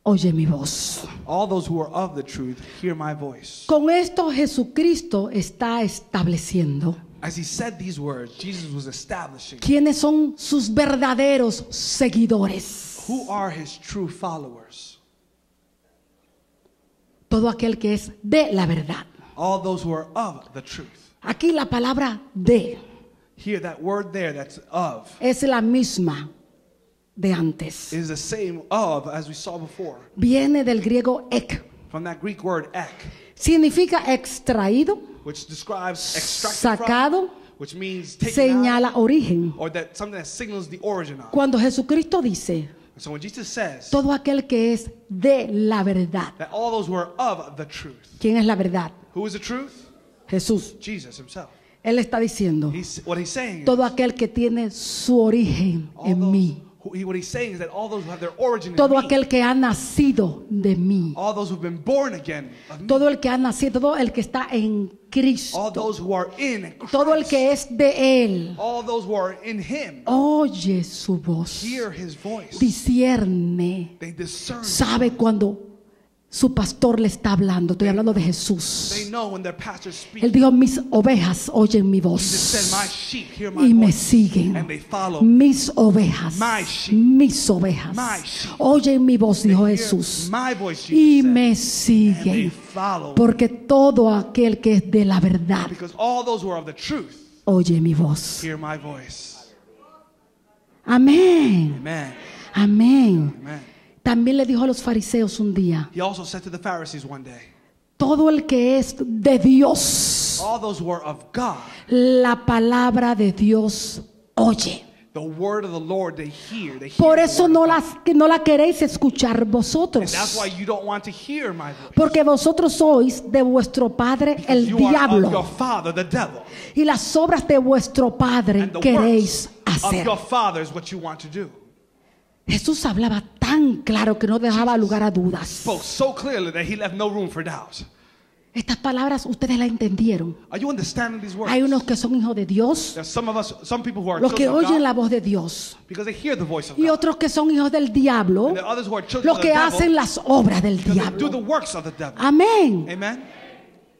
oye mi voz. all those who are of the truth, hear my voice. Con esto Jesucristo está estableciendo As he said these words, Jesus was establishing quiénes son sus verdaderos seguidores. who are his true followers. Todo aquel que es de la verdad. All those who are of the truth. Aquí la palabra de Hear that word there that's of. es la misma de antes. It is the same of as we saw before. Viene del griego ek. From that Greek word ek, Significa extraído, which describes extracted sacado, from, which means taken out, señala origen. or that something that signals the origin of. Cuando Jesucristo dice, So when Jesus says todo aquel que es de la verdad. that all those who are of the truth, ¿Quién es la verdad? who is the truth? Jesús. Jesus himself. Él está diciendo, What he's saying todo is, aquel que tiene su origen all en those, mí. what he's saying is that all those who have their origin Todo in me, aquel que ha nacido de mí. all those who've been born again of me, Todo el que ha nacido, todo el que está en all Cristo. those who are in Christ, Todo el que es de Él. all those who are in him, Oye su voz. hear his voice. Discierne. They discern. Sabe cuando su pastor le está hablando. Estoy hablando de They Jesús. know when their pastors speak. Él dijo, mis ovejas oyen mi Jesus said, voz my sheep hear my y me voice, siguen. and they follow. Mis ovejas, My sheep. mis ovejas My sheep. oyen mi voz, dijo They hear Jesús, my voice, y Jesus me said, and they siguen. follow. Porque todo aquel que es de la verdad Because all those who are of the truth oye mi voz. hear my voice. Amén. Amen. Amén. Amen. También le dijo a los fariseos un día, He also said to the Pharisees one day, todo el que es de Dios, all those who are of God, la palabra de Dios oye. the word of the Lord they hear. They hear Por the eso word no of God. la queréis escuchar And vosotros. that's why you don't want to hear my voice. Porque vosotros sois de vuestro padre Because el you are of diablo. your father, the devil. Y las obras de vuestro padre And the queréis works of hacer. your father is what you want to do. Jesús hablaba tan claro que no dejaba lugar a dudas. Spoke so clearly that he left no room for doubt. Estas palabras ustedes las entendieron. Are you understanding these words? Hay unos que son hijos de Dios, There's some people who are los que children of oyen God la voz de Dios, because they hear the voice of y God. otros que son hijos del diablo, And there are others who are children los of the que devil hacen las obras del because they do the diablo. works of the devil. Amén. Amen?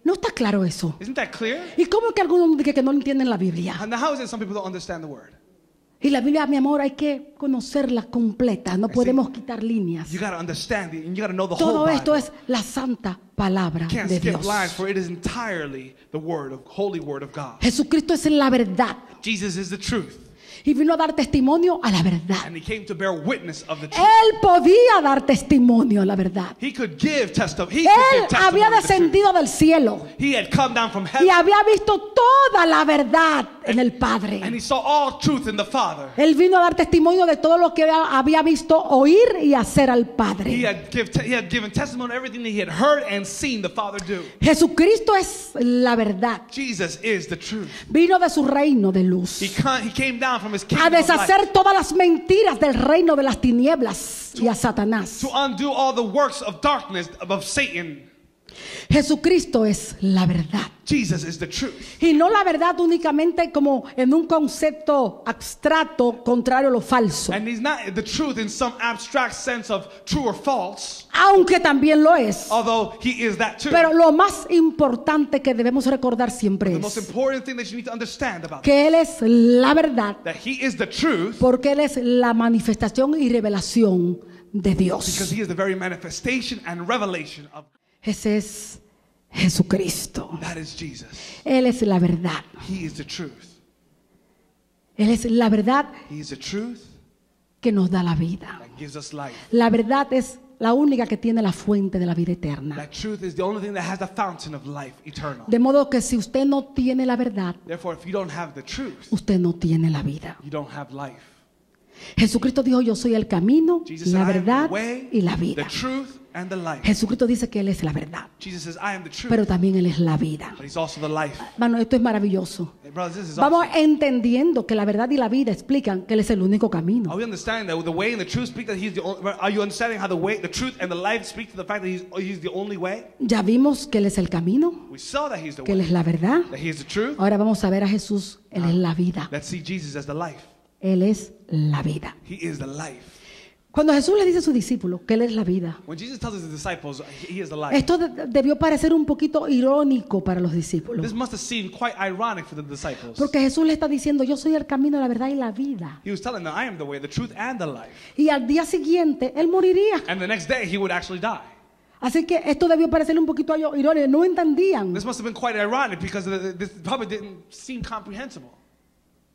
¿No está claro eso? Isn't that clear? ¿Y cómo es que algunos dicen que no entienden la Biblia? And how is it some people don't understand the word? Y la Biblia, mi amor, hay que conocerla completa. No podemos quitar líneas. You got to understand it and you got to know the Todo whole esto Bible. es la santa palabra You can't de skip Dios. lines for it is entirely the holy word of God. Jesucristo es la verdad Jesus is the truth. y vino a dar testimonio a la verdad. And he came to bear witness of the truth. Él podía dar testimonio a la verdad. He could give testimony. He Él could give había testimony of the truth. descendido del cielo He had come down from y heaven había visto toda la verdad en el and Padre. he saw all truth in the Father. Él vino a dar testimonio de todo lo que había visto oír y hacer al He Padre. had given testimony of everything that he had heard and seen the Father do. Jesucristo es la verdad. Jesus is the truth. Vino de su reino de luz. He came down from his a kingdom of deshacer light, todas las mentiras del reino de las tinieblas y a Satanás. to undo all the works of darkness of Satan. Jesucristo es la verdad. Jesus is the truth. Y no la verdad únicamente como en un concepto abstracto contrario a lo falso. And he's not the truth in some abstract sense of true or false, Aunque también lo es. although he is that too. Pero lo más importante que debemos recordar siempre The most es important thing that you need to understand about que Él es la verdad, that he is the truth, porque Él es la manifestación y revelación de because Dios. he is the very manifestation and revelation of Ese es Jesucristo. that is Jesus. Él es la verdad. He is the truth. Él es la verdad He is the truth que nos da la vida. that gives us life. La verdad es la única que tiene la fuente de la vida eterna. That truth is the only thing that has the fountain of life eternal. De modo que si usted no tiene la verdad, Therefore, if you don't have the truth, usted no tiene la vida. you don't have life. Jesucristo dijo, yo soy el camino, Jesus la said, I am verdad the way, y la the vida. truth, and the life. Jesucristo dice que Él es la verdad, Jesus says, I am the truth, pero también Él es la vida. but he's also the life. Bueno, esto es maravilloso. Hey, brothers, this is Vamos awesome. entendiendo que la verdad y la vida explican que Él es el único camino. Are we understanding that the way and the truth speak that he's the only, are you understanding how the way, the truth, and the life speak to the fact that he's the only way? Ya vimos que Él es el camino, We saw that he's the que Él way, es la verdad. that he is the truth. Ahora vamos a ver a Jesús. Él es la vida. Let's see Jesus as the life. Él es la vida. He is the life. Cuando Jesús le dice a sus discípulos que Él es la vida, When Jesus tells his disciples he is the life, esto debió parecer un poquito irónico para los discípulos. this must have seemed quite ironic for the disciples. Porque Jesús le está diciendo, yo soy el camino, la verdad y la vida. He was telling them, I am the way, the truth, and the life. Y al día siguiente, Él moriría. And the next day he would actually die. Así que esto debió parecerle un poquito irónico. No entendían. This must have been quite ironic because this probably didn't seem comprehensible.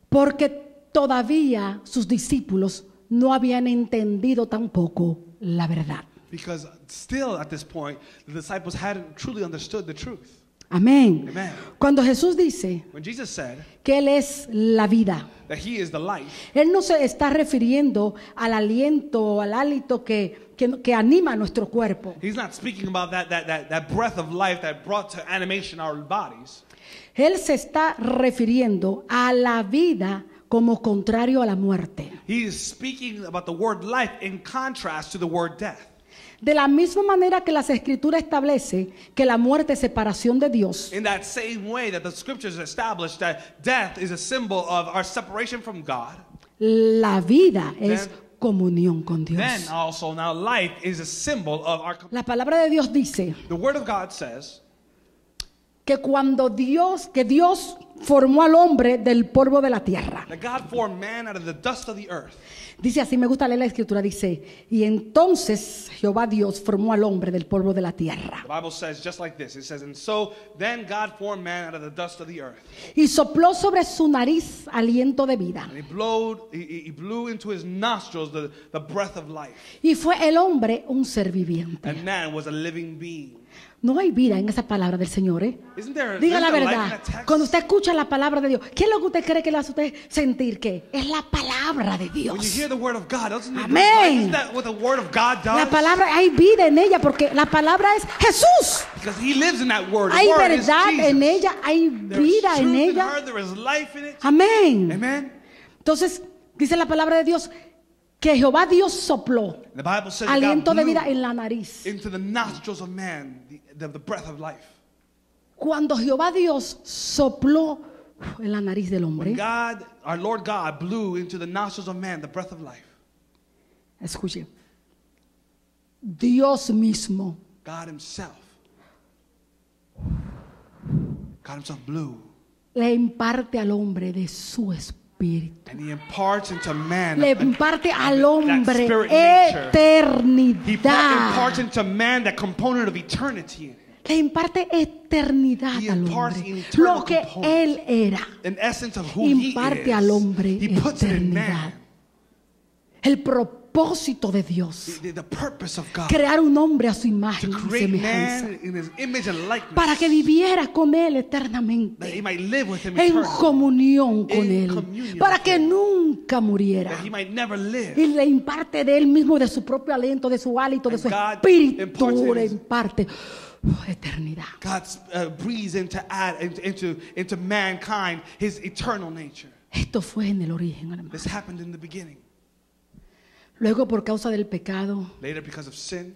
Porque todavía sus discípulos no habían entendido tampoco la verdad. Because still at this point, the disciples hadn't truly understood the truth. Amén. Amen. Cuando Jesús dice When Jesus said que Él es la vida, that he is the life, Él no se está refiriendo al aliento, al hálito que anima nuestro cuerpo. he's not speaking about that breath of life that brought to animation our bodies. Él se está refiriendo a la vida como contrario a la muerte. He is speaking about the word life in contrast to the word death. De la misma manera que las escrituras establece que la muerte es separación de Dios, In that same way that the scriptures establish that death is a symbol of our separation from God, la vida es Then- comunión con Dios. then also now life is a symbol of our. La palabra de Dios dice The word of God says que cuando Dios formó al hombre del polvo de la tierra. that God formed man out of the dust of the earth. Dice así, me gusta leer la escritura, dice, y entonces Jehová Dios formó al hombre del polvo de la tierra. The Bible says just like this. It says, and so then God formed man out of the dust of the earth. Y sopló sobre su nariz aliento de vida. And he blew into his nostrils the breath of life. Y fue el hombre un ser viviente. And man was a living being. No hay vida en esa palabra del Señor, ¿eh? Diga la life in verdad. that text? Cuando usted escucha la palabra de Dios, ¿qué es lo que usted cree que le hace a usted sentir? ¿Qué? Es la palabra de When you Dios. hear the word of God, doesn't it? Amén. Isn't that what the word of God does? La palabra, hay vida en ella porque la palabra es Jesús. Because he lives in that word. The Hay word is verdad Jesus. en ella, hay There is vida en truth in ella. her, there is life in it. Amén. Amen. Entonces, dice la palabra de Dios que Jehová Dios sopló The Bible says that aliento God de blew vida en la nariz. into the nostrils of man the breath of life. Cuando Jehová Dios sopló en la nariz del hombre, When God, our Lord God, blew into the nostrils of man the breath of life, escuche, Dios mismo God himself blew. le imparte al hombre de su espíritu. And he imparts into man Le imparte al that hombre spirit nature. He eternidad. imparts into man that component of eternity in him. Le imparte eternidad He al imparts hombre. eternal Lo que components. él era. In essence of who Imparte he is. al hombre He puts it in eternidad. man. El propósito de Dios. The purpose of God. Crear un hombre a su To imagen y create semejanza. man in his image and likeness. Para que viviera con él That he eternamente. might live with him En eternally. comunión con In él. communion Para with que him. nunca muriera. That he might never live. Y le imparte de él mismo, de su propio aliento, de su hálito, de And su God espíritu. imparts in Le his- imparte eternidad. God breathes into mankind his eternal nature. Esto fue en el origen, hermano. This happened in the beginning. Luego, por causa del pecado, Later, because of sin,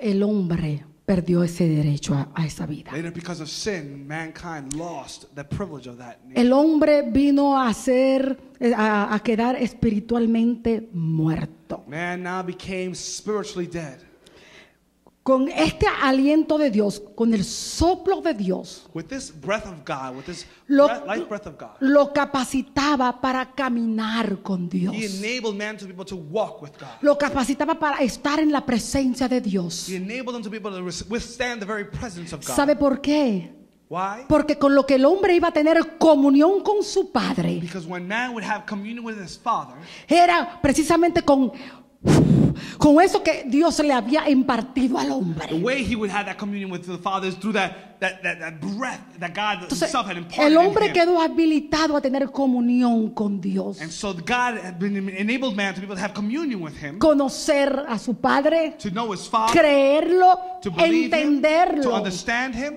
el hombre perdió ese derecho a esa vida. later because of sin, mankind lost the privilege of that nature. El hombre vino a quedar espiritualmente muerto. Man now became spiritually dead. Con este aliento de Dios, con el soplo de Dios, With this breath of God, with this life breath of God, lo capacitaba para caminar con Dios. He enabled man to be able to walk with God. Lo capacitaba para estar en la presencia de Dios. He enabled them to be able to withstand the very presence of God. ¿Sabe por qué? Why? Porque con lo que el hombre iba a tener comunión con su Padre, Because when man would have communion with his Father, era precisamente con eso que Dios le había impartido al the hombre. way he would have that communion with the Father is through that breath that God Entonces, himself had imparted el hombre in him. quedó habilitado a tener comunión con Dios, And so God had enabled man to be able to have communion with him, conocer a su Padre, to know his Father, creerlo, to believe him, to entenderlo. understand him.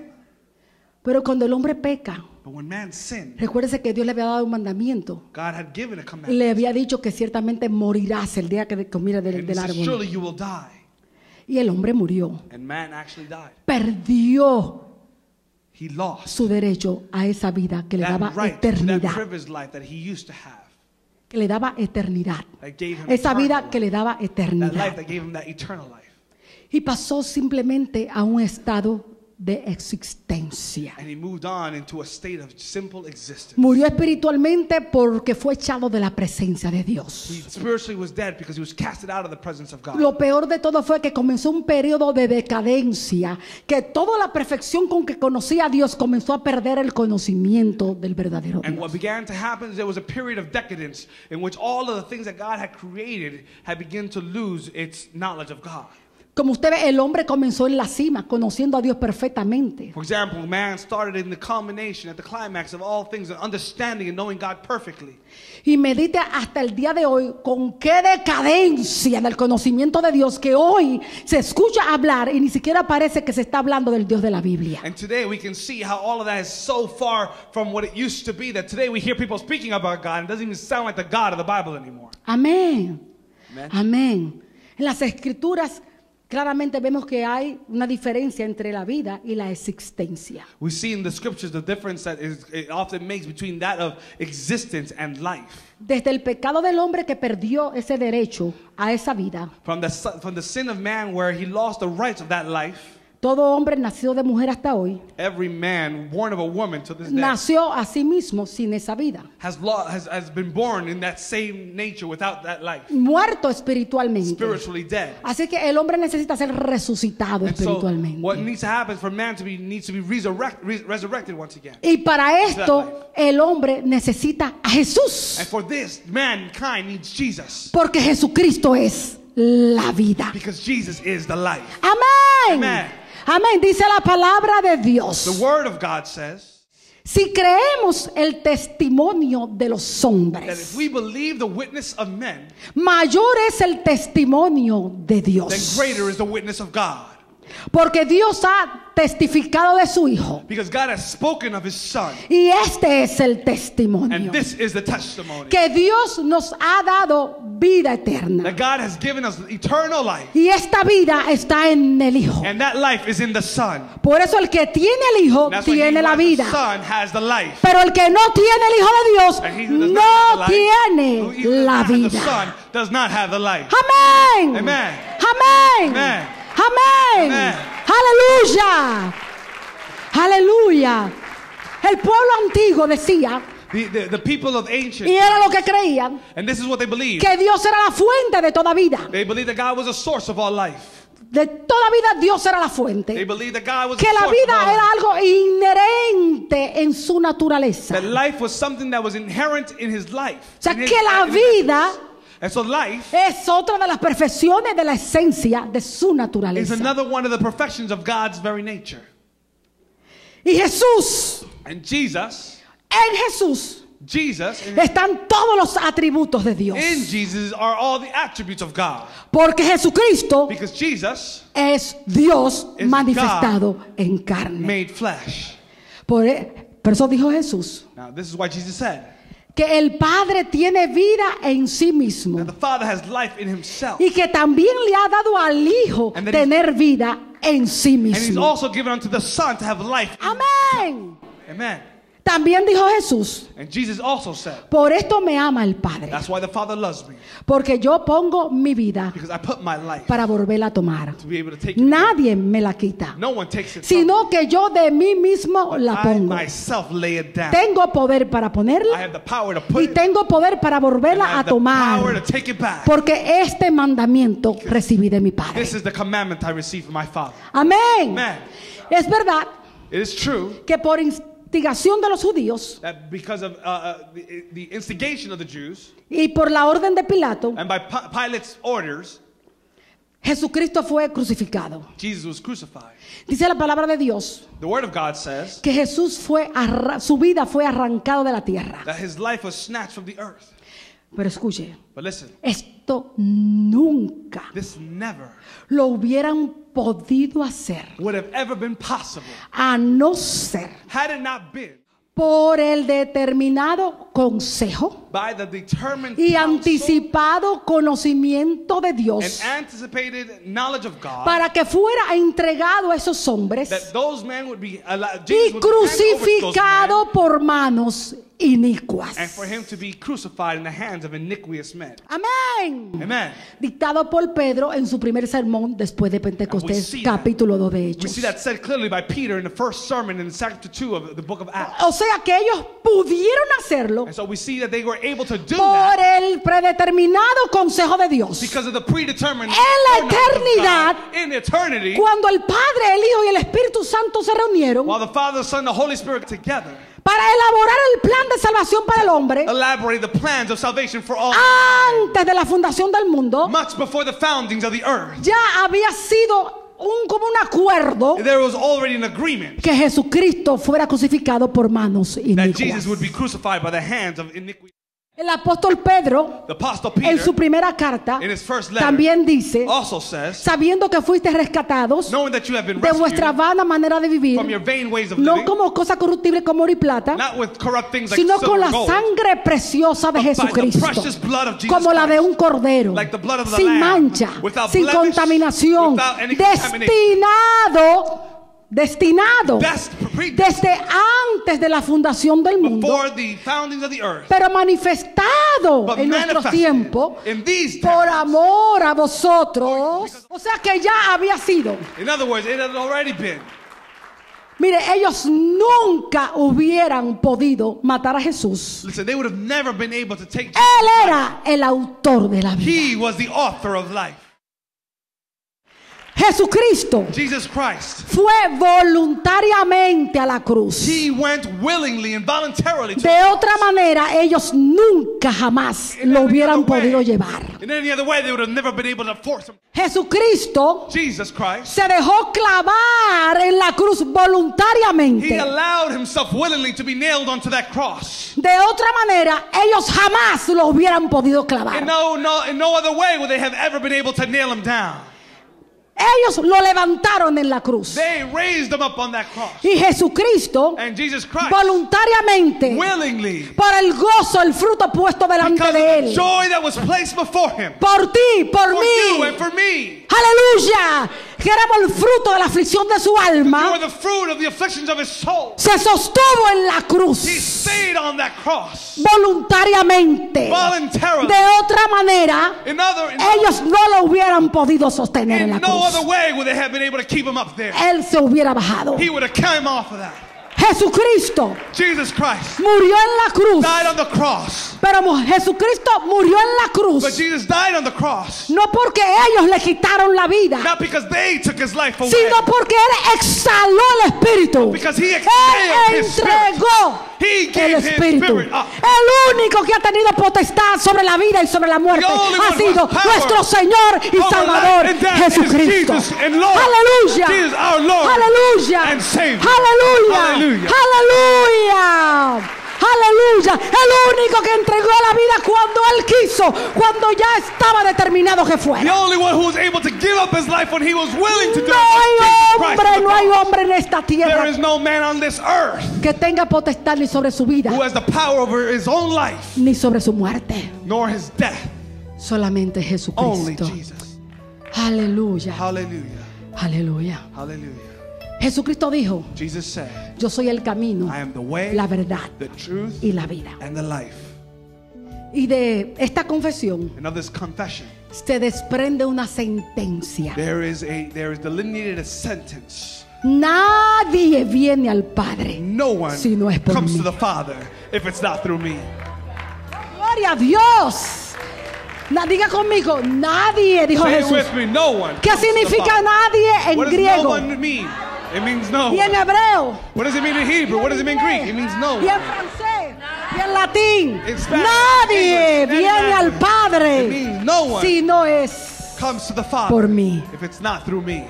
Pero cuando el hombre peca, But when man sinned, recuérdese que Dios le había dado un mandamiento. God had given a commandment. Le había dicho que ciertamente morirás el día que comiera And he del said, árbol. surely you will die. Y el hombre murió. And man actually died. Perdió He lost su derecho a esa vida que le that daba right to that eternidad. privileged life that he used to have. Que le daba eternidad. That gave him Esa eternal vida life. que le daba That life eternidad. that gave him that eternal life. Y pasó simplemente a un estado de existencia. And he moved on into a state of simple existence. Murió espiritualmente porque fue echado de la presencia de He Dios. spiritually was dead because he was casted out of the presence of God. Lo peor de todo fue que comenzó un periodo de decadencia, que toda la perfección con que conocía a Dios comenzó a perder el conocimiento del verdadero And what Dios. began to happen is there was a period of decadence in which all of the things that God had created had begun to lose its knowledge of God. Como usted ve, el hombre comenzó en la cima, conociendo a Dios perfectamente. For example, man started in the culmination, at the climax of all things, and understanding and knowing God perfectly. Y medite hasta el día de hoy con qué decadencia del conocimiento de Dios que hoy se escucha hablar y ni siquiera parece que se está hablando del Dios de la Biblia. And today we can see how all of that is so far from what it used to be that today we hear people speaking about God and it doesn't even sound like the God of the Bible anymore. Amén. Amen. Amén. En las escrituras claramente vemos que hay una diferencia entre la vida y la existencia. We see in the scriptures the difference that it often makes between that of existence and life. Desde el pecado del hombre que perdió ese derecho a esa vida, From the sin of man where he lost the rights of that life, todo hombre nacido de mujer hasta hoy every man born of a woman to this day nació a sí mismo sin esa vida, has been born in that same nature without that life, muerto espiritualmente. spiritually dead. Así que el hombre necesita ser resucitado And so espiritualmente. what needs to happen for man needs to be resurrected once again. Y para esto el hombre necesita a Jesús, And for this, mankind needs Jesus. porque Jesucristo es la vida. Because Jesus is the life. Amén. Amen. Amén. Dice la palabra de Dios. The word of God says Si creemos el testimonio de los that if hombres, we believe the witness of men, mayor es el testimonio de then Dios. greater is the witness of God. Porque Dios ha testificado de su Hijo. Because God has spoken of his Son. Y este es el testimonio. And this is the testimony. Que Dios nos ha dado vida eterna. That God has given us eternal life. Y esta vida está en el Hijo. And that life is in the Son. Por eso el que tiene el Hijo That's why he tiene who la has the vida. Son has the life. Pero el que no tiene el Hijo de Dios And he who does not no have the life, tiene who even la does not have the vida. Son does not have the life. Amén. Amen. Amén. Amen. Amén. Amen. Aleluya. Aleluya. El pueblo antiguo decía, The people of ancient, y era lo que creían, and this is what they believed. que Dios era la fuente de toda vida. They believed that God was a source of all life. De toda vida Dios era la They fuente. believed that God was Que a la source of vida all era life. algo inherente en su naturaleza. That life was something that was inherent in his life. O sea in his- que la in his vida essence. And so life es otra de las perfecciones de la esencia de su is naturaleza. another one of the perfections of God's very nature. Y Jesús, And Jesus en Jesús están todos los atributos de Dios. in Jesus are all the attributes of God. Porque Jesucristo Because Jesus es Dios is manifestado en carne. made flesh. Por eso dijo Jesús Now, this is why Jesus said que el Padre tiene vida en sí mismo that the Father has life in himself. y que también le ha dado al Hijo And that tener vida en sí And he's mismo. also given unto the Son to have life. Amén. Amen. También dijo Jesús, And Jesus also said, por esto me ama el Padre, that's why the Father loves me, porque yo pongo mi vida because I put my life para volverla a tomar. to be able to take it. Nadie me la quita, No one takes it from me. sino que yo de mí mismo la I pongo. myself lay it down. Tengo poder para I ponerla have the power to put y it, tengo poder para and I volverla a have the power tomar, to take it back. porque este mandamiento recibí de mi Padre. This is the commandment I received from my Father. Amén. Amen. Es verdad It is true que por instigación de los judíos that because of the instigation of the Jews y por la orden de Pilato, and by Pilate's orders, Jesucristo fue crucificado. Jesus was crucified. Dice la palabra de Dios The Word of God says que Jesús su vida fue arrancado de la tierra. that his life was snatched from the earth. Pero escuche, But listen, esto nunca this never lo hubieran podido hacer would have ever been possible a no ser had it not been por el determinado consejo by the determined y counsel anticipado conocimiento de and Dios anticipated knowledge of God para que fuera entregado a esos hombres that those men would be allowed, y Jesus would be handed over to those men, crucificado por manos inicuas. and for him to be crucified in the hands of iniquitous men. Amén. Amen. Dictado por Pedro en su primer sermón después de And we Pentecostés, see that. capítulo 2 de We Hechos. see that said clearly by Peter in the first sermon in chapter 2 of the book of Acts. O sea que ellos pudieron hacerlo And so we see that they were able to do por that el predeterminado consejo de Dios. because of the predetermined En la foreknowledge of eternidad, God. In eternity, Cuando el Padre, el Hijo y el Espíritu Santo se reunieron while the Father, the Son, and the Holy Spirit together para elaborar el plan de salvación para el hombre elaborate the plans of salvation for all antes de la fundación del mundo, much before the foundings of the earth. ya había sido como un acuerdo There was already an agreement que Jesucristo fuera crucificado por manos that inicuas. Jesus would be crucified by the hands of iniquity. El apóstol Pedro, The Apostle en su Peter, primera carta, in his first letter, también dice, also says, sabiendo que fuisteis rescatados knowing that you have been de vuestra rescued vana manera de vivir, from your vain ways of no living, como cosa corruptible como oro y plata, not with corrupt things like sino silver con la and gold, sangre preciosa de but by the Jesucristo, precious blood of Jesus como la de Christ, un cordero, like the blood of the sin lamb, mancha, without sin blemish, contaminación, without any contamination. destinado Best predestined desde antes de la fundación del mundo, before the foundings of the earth, pero manifestado but en nuestro manifested tiempo in these por times. amor a vosotros. O sea que ya había sido. In other words, it had already been. Mire, ellos nunca hubieran podido matar a Jesús. Listen, they would have never been able to take Jesus. Él era el autor de la vida. He was the author of life. Jesucristo Jesus Christ. fue voluntariamente a la cruz. He went willingly and voluntarily to De otra manera, ellos nunca jamás In lo any hubieran other way. podido llevar. In any other way, they would have never been able to force him. Jesucristo Jesus Christ, se dejó clavar en la cruz he voluntariamente. allowed himself willingly to be nailed onto that cross. De otra manera, ellos jamás lo hubieran podido clavar. In no other way would they have ever been able to nail him down. Ellos lo levantaron en la cruz. They raised him up on that cross. Y Jesucristo And Jesus Christ, voluntariamente, willingly, por el gozo, el fruto puesto delante because de of the él, joy that was placed before him, por ti, por for you and mí, for me, aleluya, que éramos el fruto de la aflicción de su you are alma, the fruit of the afflictions of his soul. se sostuvo en la He cruz stayed on that cross voluntariamente. voluntarily. De otra manera, ellos no lo hubieran podido sostener en In la no other cruz. way would they have been able to keep him up there. Él se hubiera bajado. He would have come off of that. Jesucristo Jesus Christ murió en la cruz, died on the cross. pero Jesucristo murió en la cruz But Jesus died on the cross. no porque ellos le quitaron la vida, Not because they took his life away. sino porque él exhaló el espíritu. Because he Él exhaled his spirit. entregó He el gave his espíritu. spirit up. El único que ha tenido potestad sobre la vida y sobre la muerte The only ha one sido who has power nuestro Señor y over Salvador life and death is Jesucristo. Jesus and Lord. Aleluya. Jesus, our Lord Aleluya. and Savior. Aleluya. Hallelujah. Aleluya. Aleluya. El único que entregó la vida cuando Él quiso, cuando ya estaba determinado que The fuera. only one who was able to give up his life when he was willing to do No it. hay was Jesus Christ on the no hay cross. hombre en esta There tierra is no man on this earth que tenga potestad ni sobre su vida, who has the power over his own life, ni sobre su muerte. nor his death. Solamente Only Jesucristo. Jesus. Aleluya. Hallelujah. Aleluya. Hallelujah. Jesucristo dijo, Jesus said, yo soy el camino, I am the way, la verdad the truth, y la vida. and the life. Y de esta confesión And of this confession, se desprende una sentencia. there is delineated a sentence. Nadie viene al Padre No one si no es por comes mí. to the Father if it's not through me. Gloria a Dios. Diga conmigo, nadie, dijo Say it Jesús. with me, no one. ¿Qué comes to the significa Father. nadie en What does no griego one mean? It means no y en one. hebreo What does it mean in Hebrew? What does it mean in Greek? It means no y en one. francés y en latín? In Spanish, Nadie English, viene al It Padre means no one si no es comes to the Father por mí. if it's not through me.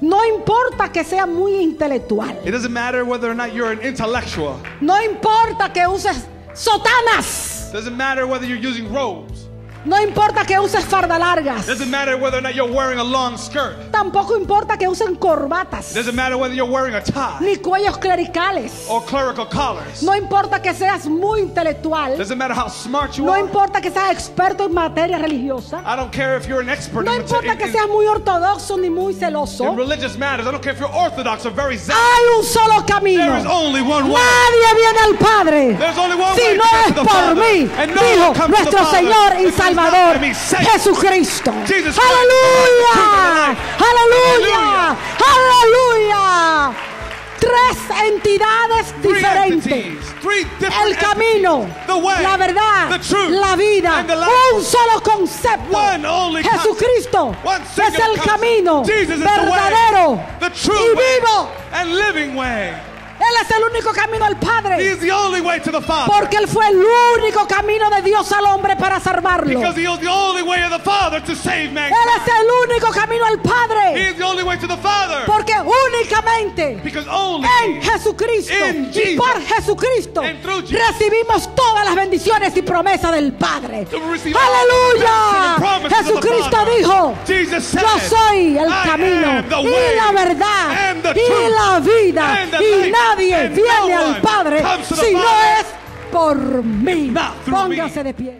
No importa que sea muy intelectual. It doesn't matter whether or not you're an intellectual. No importa que uses sotanas. It doesn't matter whether you're using robes. No importa que uses farda largas. It doesn't matter whether or not you're wearing a long skirt. Tampoco importa que usen It corbatas. doesn't matter whether you're wearing a tie Ni cuellos clericales. or clerical collars. No importa que seas muy intelectual. It doesn't matter how smart you No are. importa que seas experto en materia religiosa. I don't care if you're an expert No in, importa que seas muy ortodoxo ni muy celoso. in religious matters. I don't care if you're orthodox or very zealous. Hay un solo camino. There is only one way. Nadie viene al Padre There's only one si way no to get es to the por Father. mí, And no dijo one comes to the nuestro Father Señor y if it is not Salvador by me. Say, Jesucristo. Jesus Christ, Aleluya, the truth aleluya, aleluya. Tres entidades Three diferentes. entities, three different El camino, entities, the way, la verdad, the truth, la vida, and the life. un solo concepto. One only Jesucristo One es single el concept. camino Jesus is the verdadero way, the true y way, vivo. and living way. Él es el único camino al He Padre, is the only way to the Father. porque Él fue el único camino de Dios al hombre para salvarlo. Because he is the only way of the Father to save Él mankind. es el único camino al He Padre, is the only way to the Father. porque únicamente Because only en Jesucristo in y Jesus, por Jesucristo and through Jesus, recibimos todas las bendiciones y promesas del Padre. to receive all the blessings Aleluya. and promises of the Jesucristo Father. dijo, Jesus said, yo soy el I camino am the y way la verdad and the y truth la vida, and the y life, nadie and viene no al one Padre comes to the si no Father es por mí. not through me. Póngase de pie.